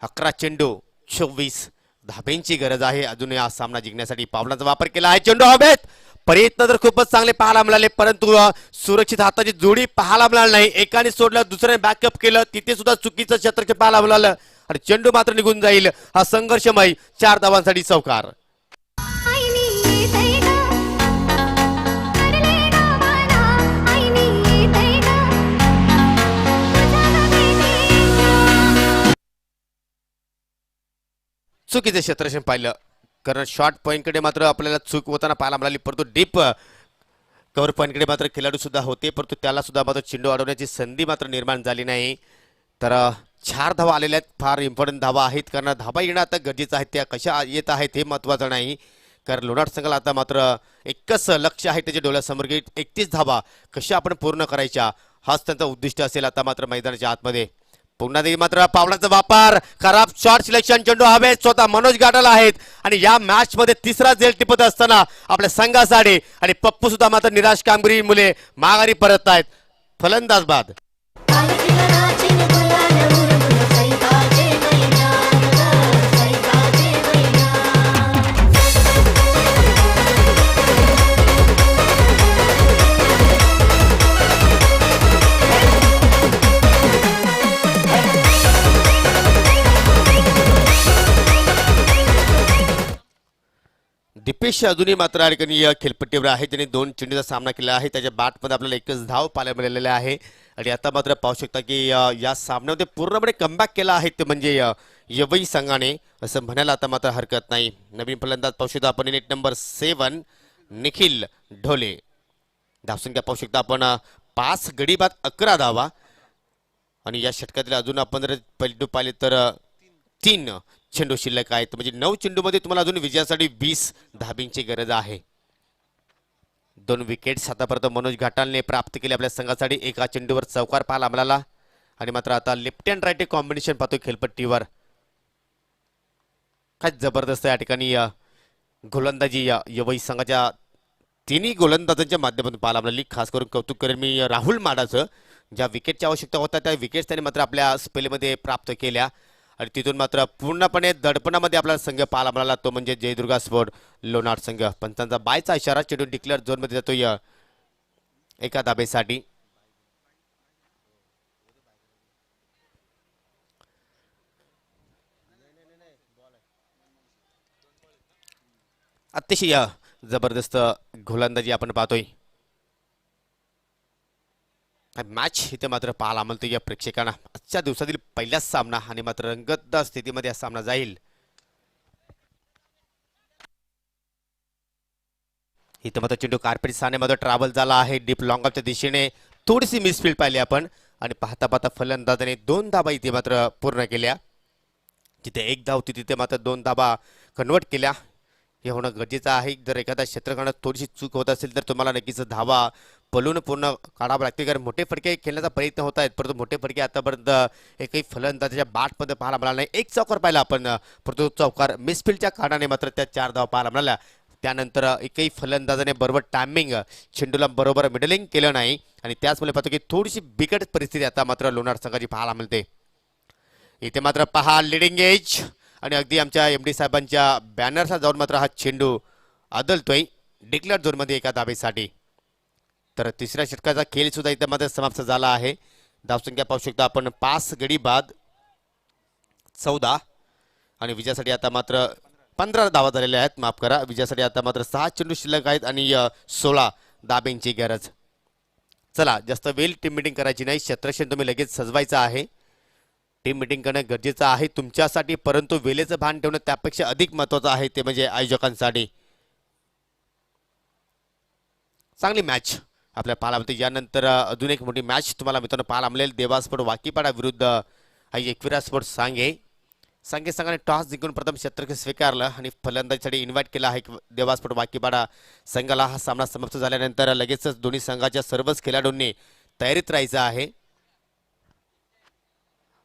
S4: 11 चेंडू 24 धाब्यांची गरज आहे अजूनही हा सामना जिंकण्यासाठी. पावलांचा वापर केला आहे. चेंडू हवेत. प्रयत्न तर खूपच चांगले पाहायला मिळाले, परंतु सुरक्षित हाताची जोडी पाहायला मिळाली नाही. एकाने सोडलं, दुसऱ्याने बॅकअप केलं, तिथे सुद्धा चुकीचं क्षेत्रक्षेत्र पाहायला मिळालं आणि चेंडू मात्र निघून जाईल. हा संघर्षमय 4 धावांसाठी चौकार.
S3: आईनी येतंय ग, करले ग मला. आईनी येतंय ग, तुझ्या बेटी.
S4: चुकीचं क्षेत्रक्षण पाहिलं, कारण शॉर्ट पॉईंटकडे मात्र आपल्याला चूक होताना पाहायला मिळाली, परंतु डीप कव्हर पॉईंटकडे मात्र खेळाडू सुद्धा होते, परंतु त्याला सुद्धा मात्र चेंडू अडवण्याची संधी मात्र निर्माण झाली नाही. तर 4 धावा आलेल्या आहेत. फार इम्पॉर्टंट धावा आहेत, कारण धावा येणं आता गरजेचं आहे. त्या कशा येत आहेत हे महत्त्वाचं नाही, कारण लोणार संघाला आता मात्र एकच लक्ष आहे त्याच्या डोळ्यासमोर की 31 धावा कशा आपण पूर्ण करायच्या, हाच त्यांचा उद्दिष्ट असेल आता मात्र मैदानाच्या आतमध्ये. पुन्हा देखील मात्र पावलाचा वापर, खराब शॉट सिलेक्शन, चेंडू हवेत. स्वतः मनोज घाटाला आहेत आणि या मॅच मध्ये तिसरा झेल टिपत असताना आपल्या संघासाठी आणि पप्पू सुद्धा मात्र निराश कामगिरी मुले माघारी परत आहेत. फलंदाज बाद. दीपेश अजूनही मात्र आणि खेळपट्टीवर आहे, ज्याने 2 चेंडूचा सामना केला आहे. त्याच्या बॅटमध्ये आपल्याला एकच धाव पाहायला मिळालेला आहे आणि आता मात्र पाहू शकता की या सामन्यामध्ये पूर्णपणे कमबॅक केला आहे ते म्हणजे यवई संघाने, असं म्हणायला आता मात्र हरकत नाही. नवीन फलंदाज पाहू शकता आपण, नेट नंबर 7 निखिल ढोले. धावसंख्या पाहू शकता आपण 5 गडी बाद 11 धावा आणि या षटकातील अजून आपण जर पैलू पाहिले तर 3 चेंडू शिल्लक आहेत, म्हणजे 9 चेंडूमध्ये तुम्हाला अजून विजयासाठी 20 धाबींची गरज आहे. 2 विकेट्स आतापर्यंत मनोज घाटालने प्राप्त केले आपल्या संघासाठी. एका चेंडूवर चौकार पाहायला मिळाला आणि मात्र आता लेफ्ट हँड राईट कॉम्बिनेशन पाहतो खेळपट्टीवर. काय जबरदस्त या ठिकाणी गोलंदाजी यवई संघाच्या 3 गोलंदाजांच्या माध्यमातून पाहायला मिळाली. खास करून कौतुक करेन मी राहुल माडाचं, ज्या विकेटची आवश्यकता होता त्या विकेट्स त्यांनी मात्र आपल्या स्पेलमध्ये प्राप्त केल्या आणि तिथून मात्र पूर्णपणे दडपणामध्ये आपला संघ पाहायला मिळाला, तो म्हणजे जयदुर्गा स्पोर्ट लोणार संघ. पंचांचा बायचा इशारा, चेंडू डिक्लेअर झोनमध्ये जातोय एका धाबेसाठी. अतिशय जबरदस्त गोलंदाजी आपण पाहतोय. मॅच इथे मात्र पाहायला मिळतो या प्रेक्षकांना. आजच्या दिवसातील पहिलाच सामना आणि मात्र रंगतदार स्थितीमध्ये हा सामना जाईल. इथं मात्र चेंडू कार्पेट सानेमध्ये ट्रॅव्हल झाला आहे डीप लॉंग ऑफच्या दिशेने. थोडीशी मिसफील्ड पाहिली आपण आणि पाहता पाहता फलंदाजाने 2 धाबा इथे मात्र पूर्ण केल्या. जिथे 1 धाव होती तिथे मात्र 2 धाबा कन्वर्ट केल्या. हे होणं गरजेचं आहे. जर एखाद्या क्षेत्रखंडात थोडीशी चूक होत असेल तर तुम्हाला नक्कीच धावा पलून पूर्ण काढावं लागते, कारण मोठे फटके खेळण्याचा प्रयत्न होत आहेत, परंतु मोठे फटके आतापर्यंत एकही फलंदाजाच्या बॅटमध्ये पाहायला मिळाला नाही. 1 चौकार पाहिला आपण, परंतु चौकार मिसफील्डच्या कारणाने मात्र त्या 4 धावा पाहायला मिळाल्या. त्यानंतर एकही फलंदाजाने बरोबर टायमिंग चेंडूला बरोबर मिडलिंग केलं नाही आणि त्याचमुळे पाहतो की थोडीशी बिकट परिस्थिती आता मात्र लोणार संघाची पाहायला मिळते. इथे मात्र पहा लिडिंग एज आणि अगदी आमच्या एम डी साहेबांच्या बॅनरचा जाऊन मात्र हा चेंडू आदलतोय डिक्लेअर झोनमध्ये एका धाबेसाठी. तर तिसऱ्या षटकाचा खेळ सुद्धा इथे मात्र समाप्त झाला आहे. धावसंख्या पाहू शकता आपण 5 गडी बाद 14 आणि विजयासाठी आता मात्र 15 धावा झालेल्या आहेत. माफ करा, विजयासाठी आता मात्र 6 चेंडू शिल्लक आहेत आणि 16 धाब्यांची गरज. चला, जास्त वेळ टीम मिटिंग करायची नाही, क्षेत्रक्षण तुम्ही लगेच सजवायचं आहे. टीम मिटिंग करणं गरजेचं आहे तुमच्यासाठी, परंतु वेळेचं भान ठेवणं त्यापेक्षा अधिक महत्त्वाचं आहे, ते म्हणजे आयोजकांसाठी. चांगली मॅच आपल्या पाहायला मिळते. यानंतर अजून एक मोठी मॅच तुम्हाला मित्रांनो पाहायला मिळेल. देवा स्पोर्ट वाकीपाडा विरुद्ध एकविरा स्पोर्ट सांगे. सांगे संघाने टॉस जिंकून प्रथम क्षेत्ररक्षण स्वीकारलं आणि फलंदाजीसाठी इन्व्हाइट केला आहे देवा स्पोर्ट वाकीपाडा संघाला. हा सामना समाप्त झाल्यानंतर लगेचच दोन्ही संघाच्या सर्वच खेळाडूंनी तयारीत राहायचं आहे.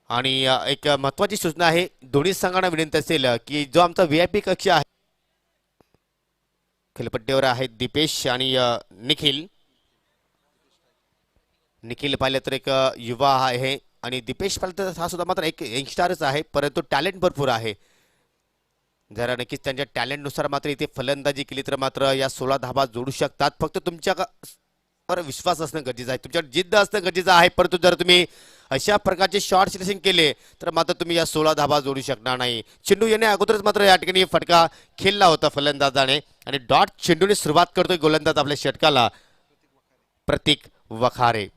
S4: आणि एक महत्वाची सूचना आहे, दोन्ही संघांना विनंती असेल की जो आमचा VIP कक्ष आहे खेळपट्टीवर आहेत दीपेश आणि निखिल. निखिल पाहिलं तर एक युवा आहे आणि दीपेश पाहिलं तर हा सुद्धा मात्र एक यंगस्टारच आहे, परंतु टॅलेंट भरपूर आहे. जरा नक्कीच त्यांच्या टॅलेंटनुसार मात्र इथे फलंदाजी केली तर मात्र या 16 धाबा जोडू शकतात. फक्त तुमच्यावर विश्वास असणं गरजेचं आहे, तुमच्यावर जिद्द असणं गरजेचं आहे. परंतु जर तुम्ही अशा प्रकारचे शॉर्ट सिलेक्शन केले तर मात्र तुम्ही या 16 धाबा जोडू शकणार नाही. चेंडू येण्या अगोदरच मात्र या ठिकाणी फटका खेळला होता फलंदाजाने आणि डॉट चेंडूने सुरुवात करतोय गोलंदाज आपल्या षटकाला प्रतीक वखारे.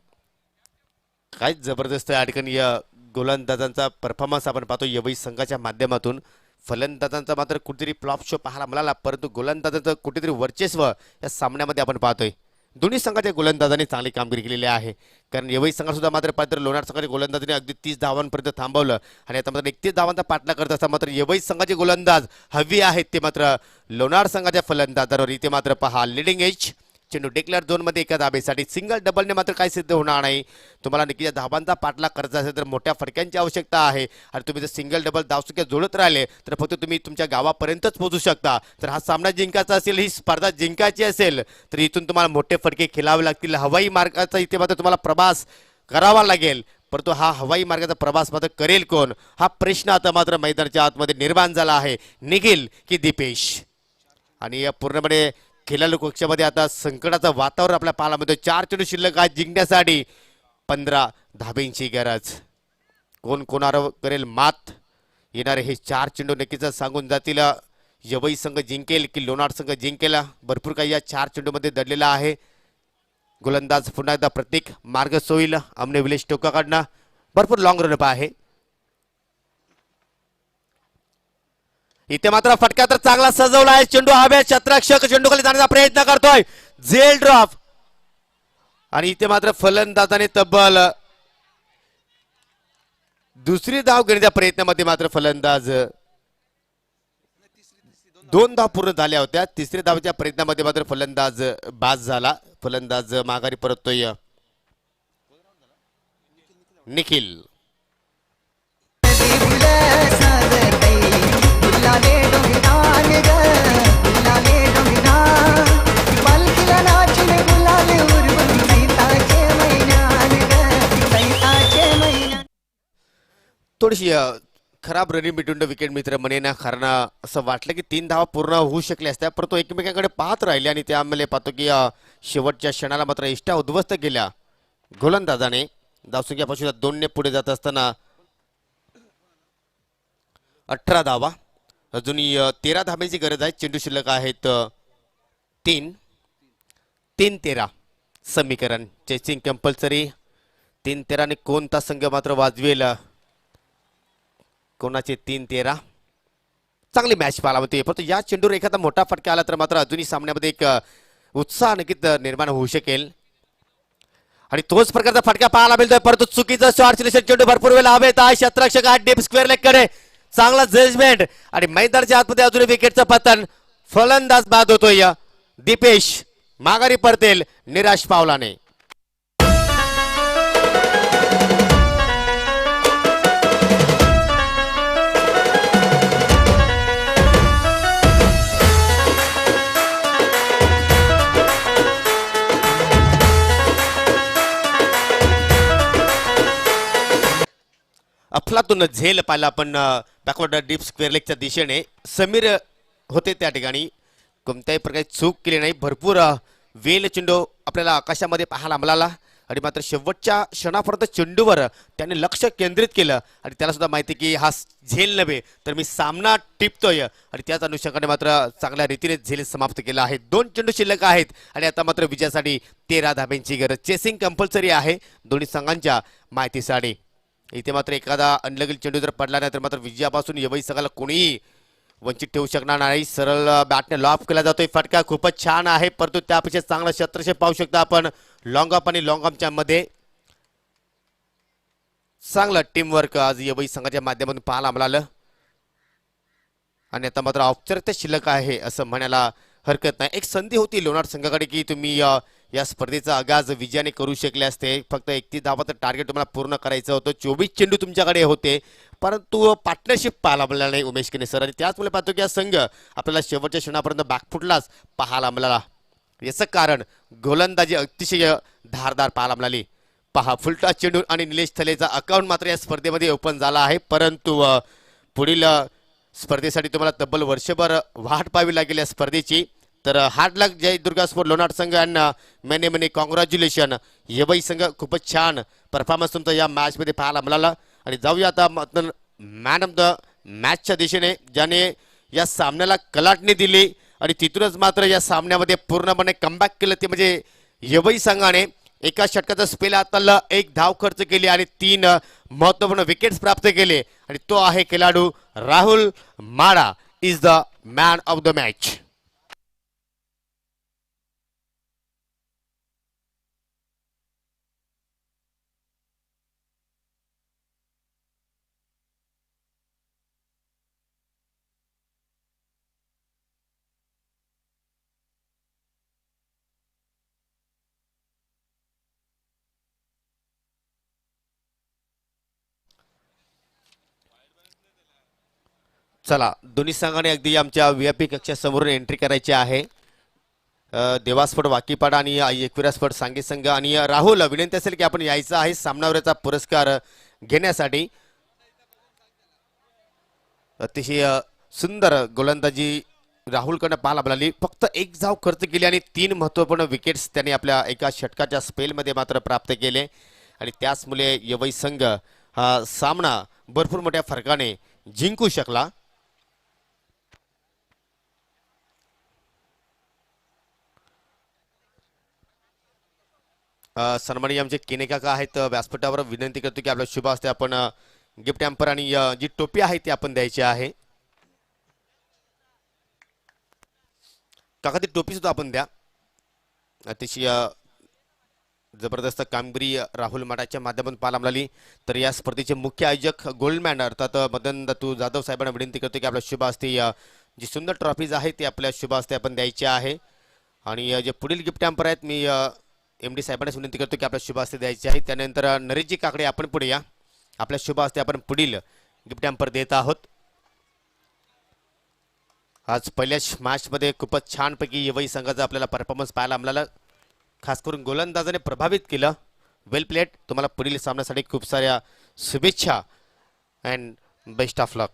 S4: काय जबरदस्त या ठिकाणी या गोलंदाजांचा परफॉर्मन्स आपण पाहतो यवई संघाच्या माध्यमातून. फलंदाजांचा मात्र कुठेतरी फ्लॉप शो पाहायला मिळाला, परंतु गोलंदाजांचं कुठेतरी वर्चस्व या सामन्यामध्ये आपण पाहतोय. दोन्ही संघाच्या गोलंदाजांनी चांगली कामगिरी केलेली आहे, कारण यवई संघात सुद्धा मात्र पात्र लोणार संघाच्या गोलंदाजाने अगदी 30 धावांपर्यंत थांबवलं आणि आता मात्र 31 धावांचा पाठला करत असता मात्र यवई संघाचे गोलंदाज हवी आहेत ते मात्र लोणार संघाच्या फलंदाजांवर. इथे मात्र पहा लिडिंग एज चेंडू डिक्लेअर झोनमध्ये एका धाबेसाठी सिंगल डबलने मात्र काही सिद्ध होणार नाही. तुम्हाला नक्की धाबांचा पाठलाग करायचा असेल तर मोठ्या फटक्यांची आवश्यकता आहे आणि तुम्ही जर सिंगल डबल धावसंख्या जोडत राहिले तर फक्त तुम्ही तुमच्या गावापर्यंतच पोहोचू शकता. तर हा सामना जिंकायचा असेल, ही स्पर्धा जिंकायची असेल तर इथून तुम्हाला मोठे फटके खेळावे लागतील. हवाई मार्गाचा इथे मात्र तुम्हाला प्रवास करावा लागेल, परंतु हा हवाई मार्गाचा प्रवास मात्र करेल कोण, हा प्रश्न आता मात्र मैदानाच्या आतमध्ये निर्माण झाला आहे. निखिल की दीपेश. आणि या पूर्णपणे खेळाडू कक्षामध्ये आता संकटाचं वातावरण आपल्या पाहायला मिळतं. 4 चेंडू शिल्लक आहे, जिंकण्यासाठी 15 धाब्यांची गरज. कोण कोणावर करेल मात, येणारे हे 4 चेंडू नक्कीच सांगून जातील यवई संघ जिंकेल की लोणार संघ जिंकेल. भरपूर काही या 4 चेंडूमध्ये दडलेला आहे. गोलंदाज पुन्हा एकदा प्रतीक मार्ग सोईल अमने विलेश टोकाकडनं. भरपूर लॉंग रनअप आहे. इथे मात्र फटका तर चांगला सजवला आहे. चेंडू हवेत, क्षेत्ररक्षक चेंडू खाली जाण्याचा प्रयत्न करतोय, झेल ड्रॉप. आणि इथे मात्र फलंदाजाने तब्बल दुसरी धाव घेण्याच्या प्रयत्नामध्ये मात्र फलंदाज 2 धाव पूर्ण झाल्या होत्या. तिसऱ्या धावच्या प्रयत्नामध्ये मात्र फलंदाज बाद झाला. फलंदाज माघारी परततोय निखिल. थोडीशी खराब रनिंग बिटवीन विकेट मित्र म्हणेन, कारण असं वाटलं की 3 धावा पूर्ण होऊ शकल्या असत्या, परंतु एकमेकांकडे पाहत राहिले आणि त्यामुळे पाहतो की शेवटच्या क्षणाला मात्र इष्टा उद्ध्वस्त केल्या गोलंदाजाने. धावसंख्यापासून 2 ने पुढे जात असताना 18 धावा, अजूनही 13 धाब्यांची गरज आहे. चेंडू शिल्लक आहेत 3-13 समीकरण. Chasing compulsory. 3-13 ने कोणता संघ मात्र वाजवेल, कोणाचे 3-13. चांगली मॅच पाहायला होती, परंतु या चेंडूवर एखादा मोठा फटका आला तर मात्र अजूनही सामन्यामध्ये एक उत्साह नक्कीच निर्माण होऊ शकेल आणि तोच प्रकारचा फटका पाहायला मिळतोय. परंतु चुकीचं शॉर्ट सिलेक्शन, चेंडू भरपूर वेळ हवेत आहे. क्षेत्ररक्षक डीप स्क्वेअर लेग कडे, चांगला जजमेंट आणि मैदानाच्या आतमध्ये अजून विकेटचं पतन. फलंदाज बाद होतोय. दीपेश माघारी परतेल निराश पावलाने. अफलातून झेल पाहिला आपण बॅकवर्ड डीप स्क्वेअर लेगच्या दिशेने. समीर होते त्या ठिकाणी, कोणत्याही प्रकारची चूक केली नाही. भरपूर वेल चेंडू आपल्याला आकाशामध्ये पाहायला मिळाला आणि मात्र शेवटच्या क्षणापर्यंत चेंडूवर त्याने लक्ष केंद्रित केलं आणि त्याला सुद्धा माहिती की हा झेल नव्हे तर मी सामना टिपतोय आणि त्याच अनुषंगाने मात्र चांगल्या रीतीने झेल समाप्त केला आहे. 2 चेंडू शिल्लक आहेत आणि आता मात्र विजयासाठी 13 धाब्यांची गरज. चेसिंग कंपल्सरी आहे दोन्ही संघांच्या माहितीसाठी. इथे मात्र एखादा अनलगील चेंडू जर पडला नाही तर मात्र विजयापासून यवई संघाला कोणीही वंचित ठेवू शकणार नाही. सरळ बॅटने लॉफ केला जातोय. फटका खूपच छान आहे, परंतु त्यापेक्षा चांगला क्षेत्रक्षेप पाहू शकता आपण लॉंग ऑफ आणि लॉंग ऑफच्या मध्ये. चांगलं टीमवर्क आज यवई संघाच्या माध्यमातून पाहायला मिळालं. आणि आता मात्र औपचारिकता शिल्लक आहे असं म्हणायला हरकत नाही. एक संधी होती लोणार संघाकडे की तुम्ही या स्पर्धेचा आगाज विजयाने करू शकले असते. फक्त 31 धावाचं टार्गेट तुम्हाला पूर्ण करायचं होतं. 24 चेंडू तुमच्याकडे होते, परंतु पार्टनरशिप पाहायला मिळाला नाही उमेश केने सर. आणि त्याचमुळे पाहतो की हा संघ आपल्याला शेवटच्या क्षणापर्यंत बॅकफुटलाच पाहायला मिळाला. याचं कारण गोलंदाजी अतिशय धारदार पाहायला मिळाली. पहा फुलटा चेंडू आणि निलेश थलेचा अकाउंट मात्र या स्पर्धेमध्ये ओपन झाला आहे, परंतु पुढील स्पर्धेसाठी तुम्हाला तब्बल वर्षभर वाट पाहावी लागेल या स्पर्धेची. तर हार्ड लक जय दुर्गा स्पोर्ट लोणार संघ यांना मेने मेने कॉंग्रॅच्युलेशन. यवई संघ खूपच छान परफॉर्मन्स तुमचा या मॅचमध्ये पाहायला मिळाला. आणि जाऊया आता मॅन ऑफ द मॅचच्या दिशेने, ज्याने या सामन्याला कलाटणी दिली आणि तिथूनच मात्र या सामन्यामध्ये पूर्णपणे कमबॅक केलं ते म्हणजे यवई संघाने. एका षटकाचा स्पेल हाताळला, 1 धाव खर्च केली आणि 3 महत्त्वपूर्ण विकेट्स प्राप्त केले. आणि तो आहे खेळाडू Rahul Mada is the man of the match. चला, दोन्ही संघाने अगदी आमच्या VIP कक्षासमोरून एंट्री करायची आहे. देवास्फोट वाकीपाडा आणि एकविरास्फोट सांगे संघ. आणि राहुल, विनंती असेल की आपण यायचं आहे सामनावीराचा पुरस्कार घेण्यासाठी. अतिशय सुंदर गोलंदाजी राहुलकडनं पाहायला मिळाली. फक्त 1 धाव खर्च केली आणि 3 महत्त्वपूर्ण विकेट्स त्याने आपल्या एका षटकाच्या स्पेलमध्ये मात्र प्राप्त केले. आणि त्याचमुळे यवई संघ हा सामना भरपूर मोठ्या फरकाने जिंकू शकला. सन्माननीय आमचे किने काका आहेत व्यासपीठावर. विनंती करतो की आपल्या शुभ हस्ते आपण गिफ्ट हॅम्पर आणि जी टोपी आहे ती आपण द्यायची आहे. काका ती टोपी सुद्धा आपण द्या. अतिशय जबरदस्त कामगिरी राहुल माडाच्या माध्यमातून पाहायला मिळाली. तर या स्पर्धेचे मुख्य आयोजक गोल्डमॅन अर्थात मदन दत्तू जाधव साहेबांना विनंती करतो की आपल्या शुभ हस्ते जी सुंदर ट्रॉफीज आहे ती आपल्या शुभ हस्ते आपण द्यायची आहे. आणि जे पुढील गिफ्ट हॅम्पर आहेत मी MD साहेबांना विनंती करतो की आपल्या शुभ हस्ते द्यायचे आहे. त्यानंतर नरेशजी काकडे आपण पुढे या. आपल्या शुभ हस्ते आपण पुढील गिफ्ट हॅम्पर देत आहोत. आज पहिल्याच मॅचमध्ये खूपच छानपैकी यवई संघाचा आपल्याला परफॉर्मन्स पाहायला मिळाला. खास करून गोलंदाजाने प्रभावित केलं. वेल प्लेड. तुम्हाला पुढील सामन्यासाठी खूप साऱ्या शुभेच्छा अँड बेस्ट ऑफ लक.